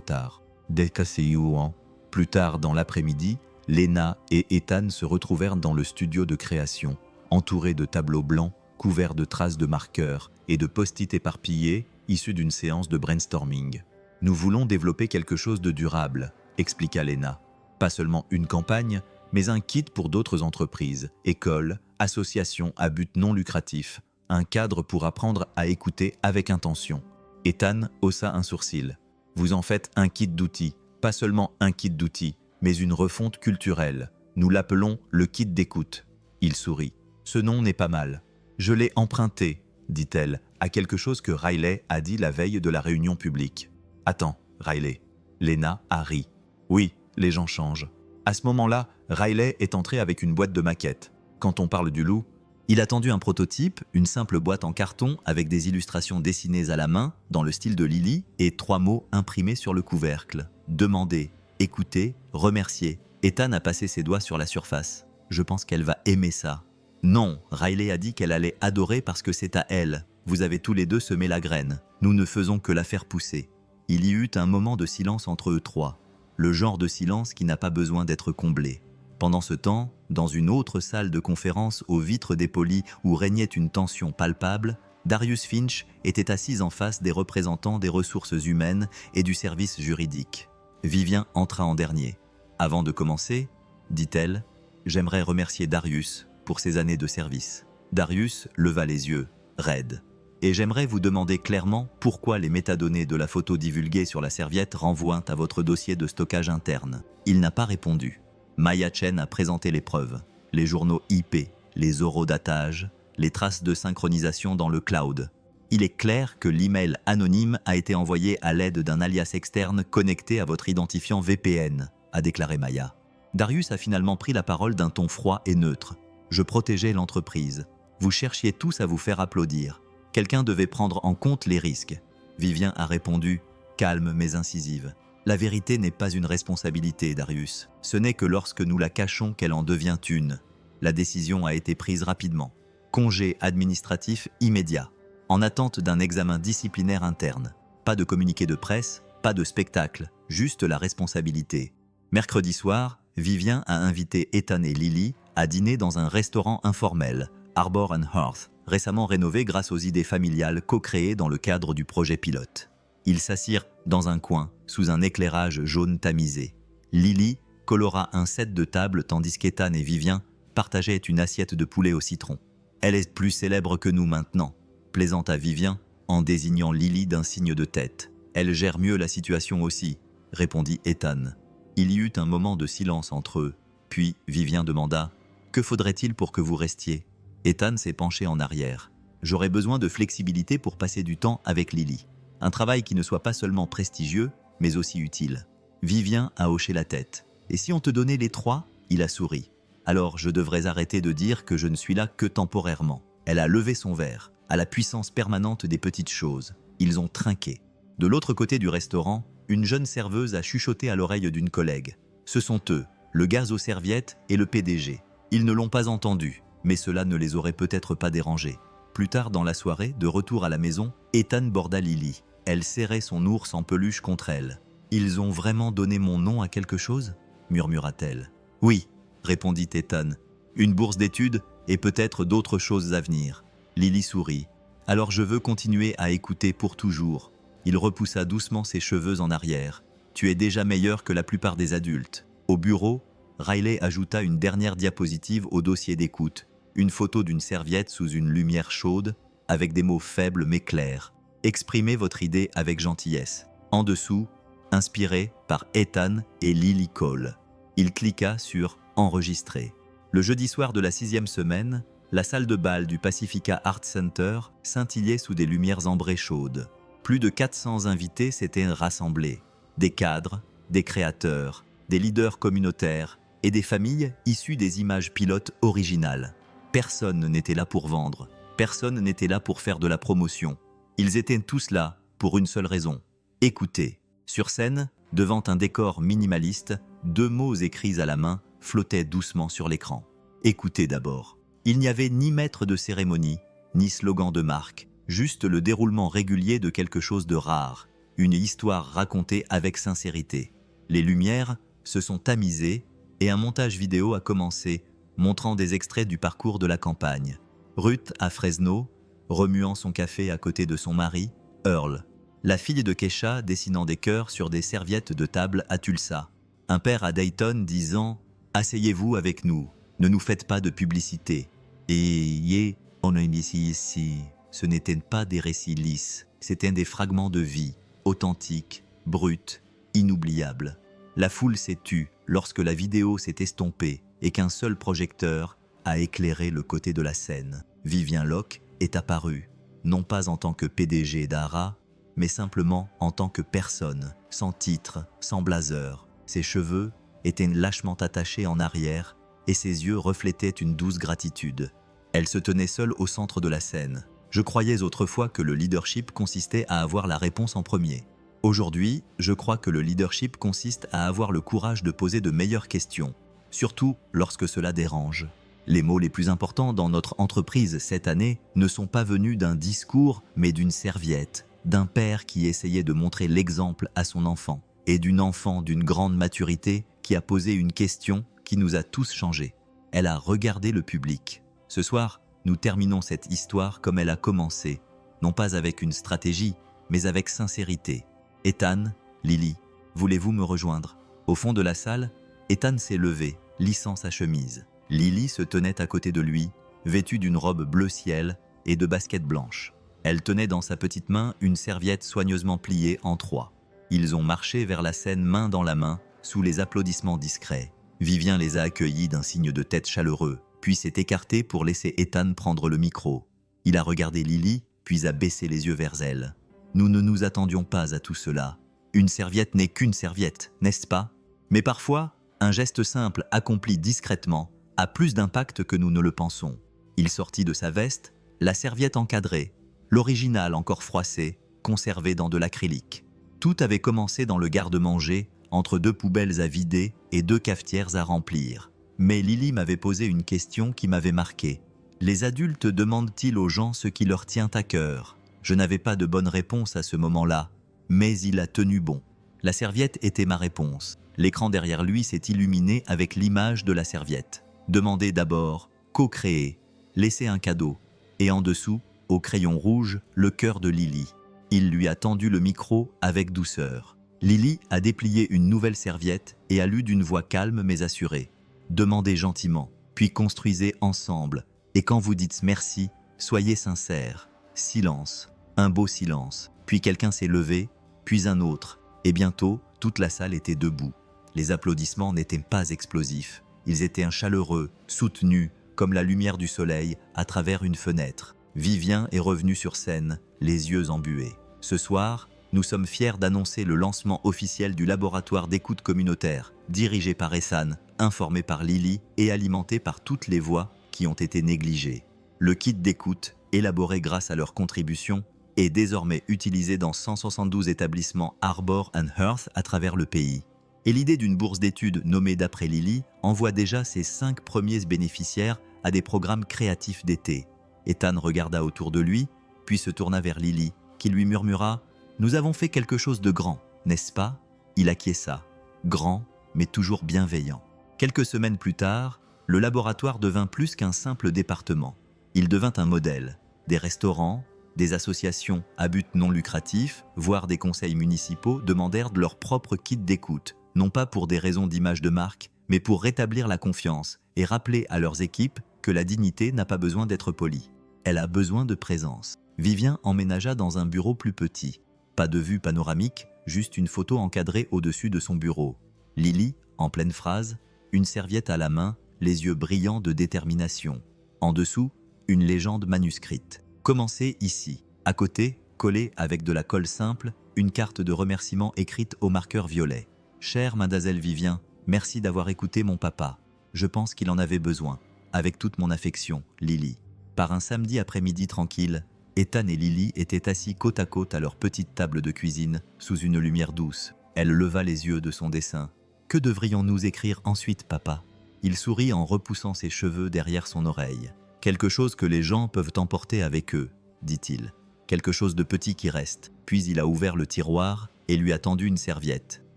tard. Dès que c'est Yuan. Plus tard dans l'après-midi, Lena et Ethan se retrouvèrent dans le studio de création, entourés de tableaux blancs, couverts de traces de marqueurs et de post-it éparpillés, issus d'une séance de brainstorming. Nous voulons développer quelque chose de durable, expliqua Lena. Pas seulement une campagne, mais un kit pour d'autres entreprises, écoles, associations à but non lucratif, un cadre pour apprendre à écouter avec intention. Ethan haussa un sourcil. Vous en faites un kit d'outils, pas seulement un kit d'outils, mais une refonte culturelle. Nous l'appelons le kit d'écoute. Il sourit. Ce nom n'est pas mal. Je l'ai emprunté, dit-elle, à quelque chose que Riley a dit la veille de la réunion publique. Attends, Riley. Lena a ri. Oui, les gens changent. À ce moment-là, Riley est entré avec une boîte de maquettes. Quand on parle du loup, il a tendu un prototype, une simple boîte en carton avec des illustrations dessinées à la main, dans le style de Lily, et 3 mots imprimés sur le couvercle. Demander, écouter, remercier. Ethan a passé ses doigts sur la surface. Je pense qu'elle va aimer ça. Non, Riley a dit qu'elle allait adorer parce que c'est à elle. Vous avez tous les deux semé la graine. Nous ne faisons que la faire pousser. Il y eut un moment de silence entre eux trois. Le genre de silence qui n'a pas besoin d'être comblé. Pendant ce temps, dans une autre salle de conférence aux vitres dépolies où régnait une tension palpable, Darius Finch était assis en face des représentants des ressources humaines et du service juridique. Vivien entra en dernier. « Avant de commencer, dit-elle, j'aimerais remercier Darius pour ses années de service. » Darius leva les yeux, raides. « Et j'aimerais vous demander clairement pourquoi les métadonnées de la photo divulguée sur la serviette renvoient à votre dossier de stockage interne. » Il n'a pas répondu. Maya Chen a présenté les preuves, les journaux IP, les horodatages, les traces de synchronisation dans le cloud. Il est clair que l'email anonyme a été envoyé à l'aide d'un alias externe connecté à votre identifiant VPN, a déclaré Maya. Darius a finalement pris la parole d'un ton froid et neutre. Je protégeais l'entreprise. Vous cherchiez tous à vous faire applaudir. Quelqu'un devait prendre en compte les risques. Vivien a répondu, calme mais incisive. La vérité n'est pas une responsabilité, Darius. Ce n'est que lorsque nous la cachons qu'elle en devient une. La décision a été prise rapidement. Congé administratif immédiat. En attente d'un examen disciplinaire interne. Pas de communiqué de presse, pas de spectacle, juste la responsabilité. Mercredi soir, Vivien a invité Ethan et Lily à dîner dans un restaurant informel, Arbor & Hearth, récemment rénové grâce aux idées familiales co-créées dans le cadre du projet pilote. Ils s'assirent dans un coin, sous un éclairage jaune tamisé. Lily colora un set de table tandis qu'Ethan et Vivien partageaient une assiette de poulet au citron. Elle est plus célèbre que nous maintenant, plaisanta Vivien en désignant Lily d'un signe de tête. Elle gère mieux la situation aussi, répondit Ethan. Il y eut un moment de silence entre eux, puis Vivien demanda « Que faudrait-il pour que vous restiez ?» Ethan s'est penché en arrière. « J'aurais besoin de flexibilité pour passer du temps avec Lily. Un travail qui ne soit pas seulement prestigieux, mais aussi utile. » Vivien a hoché la tête. « Et si on te donnait les 3 ?» Il a souri. « Alors je devrais arrêter de dire que je ne suis là que temporairement. » Elle a levé son verre, à la puissance permanente des petites choses. Ils ont trinqué. De l'autre côté du restaurant, une jeune serveuse a chuchoté à l'oreille d'une collègue. Ce sont eux, le gaz aux serviettes et le PDG. Ils ne l'ont pas entendu, mais cela ne les aurait peut-être pas dérangés. Plus tard dans la soirée, de retour à la maison, Ethan borda Lily. Elle serrait son ours en peluche contre elle. « Ils ont vraiment donné mon nom à quelque chose ?» murmura-t-elle. « Oui, » répondit Ethan. « Une bourse d'études et peut-être d'autres choses à venir. » Lily sourit. « Alors je veux continuer à écouter pour toujours. » Il repoussa doucement ses cheveux en arrière. « Tu es déjà meilleur que la plupart des adultes. » Au bureau, Riley ajouta une dernière diapositive au dossier d'écoute. Une photo d'une serviette sous une lumière chaude, avec des mots faibles mais clairs. « Exprimez votre idée avec gentillesse. » En dessous, inspiré par Ethan et Lily Cole. Il cliqua sur « Enregistrer ». Le jeudi soir de la 6e semaine, la salle de bal du Pacifica Art Center scintillait sous des lumières ambrées chaudes. Plus de 400 invités s'étaient rassemblés. Des cadres, des créateurs, des leaders communautaires et des familles issues des images pilotes originales. Personne n'était là pour vendre, personne n'était là pour faire de la promotion. Ils étaient tous là pour une seule raison, écouter. Sur scène, devant un décor minimaliste, 2 mots écrits à la main flottaient doucement sur l'écran. Écoutez d'abord. Il n'y avait ni maître de cérémonie, ni slogan de marque, juste le déroulement régulier de quelque chose de rare, une histoire racontée avec sincérité. Les lumières se sont tamisées et un montage vidéo a commencé, montrant des extraits du parcours de la campagne. Ruth à Fresno, remuant son café à côté de son mari, Earl. La fille de Kesha dessinant des cœurs sur des serviettes de table à Tulsa. Un père à Dayton disant « Asseyez-vous avec nous, ne nous faites pas de publicité. » Et on a ici, ce n'étaient pas des récits lisses, c'étaient des fragments de vie, authentiques, bruts, inoubliables. La foule s'est tue lorsque la vidéo s'est estompée et qu'un seul projecteur a éclairé le côté de la scène. Vivien Locke est apparu, non pas en tant que PDG d'Ara, mais simplement en tant que personne, sans titre, sans blazer. Ses cheveux étaient lâchement attachés en arrière et ses yeux reflétaient une douce gratitude. Elle se tenait seule au centre de la scène. Je croyais autrefois que le leadership consistait à avoir la réponse en premier. Aujourd'hui, je crois que le leadership consiste à avoir le courage de poser de meilleures questions, surtout lorsque cela dérange. Les mots les plus importants dans notre entreprise cette année ne sont pas venus d'un discours, mais d'une serviette, d'un père qui essayait de montrer l'exemple à son enfant, et d'une enfant d'une grande maturité qui a posé une question qui nous a tous changés. Elle a regardé le public. Ce soir, nous terminons cette histoire comme elle a commencé, non pas avec une stratégie, mais avec sincérité. Ethan, Lily, voulez-vous me rejoindre? Au fond de la salle, Ethan s'est levé, lissant sa chemise. Lily se tenait à côté de lui, vêtue d'une robe bleu ciel et de baskets blanches. Elle tenait dans sa petite main une serviette soigneusement pliée en trois. Ils ont marché vers la scène main dans la main, sous les applaudissements discrets. Vivien les a accueillis d'un signe de tête chaleureux, puis s'est écarté pour laisser Ethan prendre le micro. Il a regardé Lily, puis a baissé les yeux vers elle. Nous ne nous attendions pas à tout cela. Une serviette n'est qu'une serviette, n'est-ce pas? Mais parfois, un geste simple accompli discrètement a plus d'impact que nous ne le pensons. Il sortit de sa veste, la serviette encadrée, l'original encore froissé, conservé dans de l'acrylique. Tout avait commencé dans le garde-manger, entre deux poubelles à vider et deux cafetières à remplir. Mais Lily m'avait posé une question qui m'avait marqué. Les adultes demandent-ils aux gens ce qui leur tient à cœur? Je n'avais pas de bonne réponse à ce moment-là, mais il a tenu bon. La serviette était ma réponse. L'écran derrière lui s'est illuminé avec l'image de la serviette. Demandez d'abord, co-créer, laissez un cadeau, et en dessous, au crayon rouge, le cœur de Lily. Il lui a tendu le micro avec douceur. Lily a déplié une nouvelle serviette et a lu d'une voix calme mais assurée. Demandez gentiment, puis construisez ensemble, et quand vous dites merci, soyez sincère. Silence, un beau silence, puis quelqu'un s'est levé, puis un autre, et bientôt, toute la salle était debout. Les applaudissements n'étaient pas explosifs. Ils étaient chaleureux, soutenus, comme la lumière du soleil à travers une fenêtre. Vivien est revenu sur scène, les yeux embués. Ce soir, nous sommes fiers d'annoncer le lancement officiel du laboratoire d'écoute communautaire, dirigé par Ehsan, informé par Lily et alimenté par toutes les voix qui ont été négligées. Le kit d'écoute, élaboré grâce à leur contribution, est désormais utilisé dans 172 établissements Arbor and Hearth à travers le pays. Et l'idée d'une bourse d'études nommée d'après Lily envoie déjà ses 5 premiers bénéficiaires à des programmes créatifs d'été. Ethan regarda autour de lui, puis se tourna vers Lily, qui lui murmura « Nous avons fait quelque chose de grand, n'est-ce pas ?» Il acquiesça, grand, mais toujours bienveillant. Quelques semaines plus tard, le laboratoire devint plus qu'un simple département. Il devint un modèle. Des restaurants, des associations à but non lucratif, voire des conseils municipaux demandèrent de leur propre kit d'écoute, non pas pour des raisons d'image de marque, mais pour rétablir la confiance et rappeler à leurs équipes que la dignité n'a pas besoin d'être polie. Elle a besoin de présence. Vivien emménagea dans un bureau plus petit. Pas de vue panoramique, juste une photo encadrée au-dessus de son bureau. Lily, en pleine phrase, une serviette à la main, les yeux brillants de détermination. En dessous, une légende manuscrite. Commencez ici. À côté, collée avec de la colle simple, une carte de remerciement écrite au marqueur violet. Chère Mademoiselle Vivien, merci d'avoir écouté mon papa. Je pense qu'il en avait besoin. Avec toute mon affection, Lily. Par un samedi après-midi tranquille, Ethan et Lily étaient assis côte à côte à leur petite table de cuisine, sous une lumière douce. Elle leva les yeux de son dessin. Que devrions-nous écrire ensuite, papa? Il sourit en repoussant ses cheveux derrière son oreille. Quelque chose que les gens peuvent emporter avec eux, dit-il. Quelque chose de petit qui reste. Puis il a ouvert le tiroir et lui a tendu une serviette.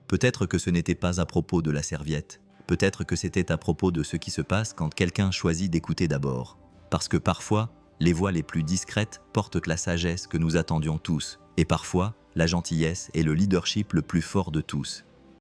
Peut-être que ce n'était pas à propos de la serviette. Peut-être que c'était à propos de ce qui se passe quand quelqu'un choisit d'écouter d'abord. Parce que parfois, les voix les plus discrètes portent la sagesse que nous attendions tous. Et parfois, la gentillesse est le leadership le plus fort de tous.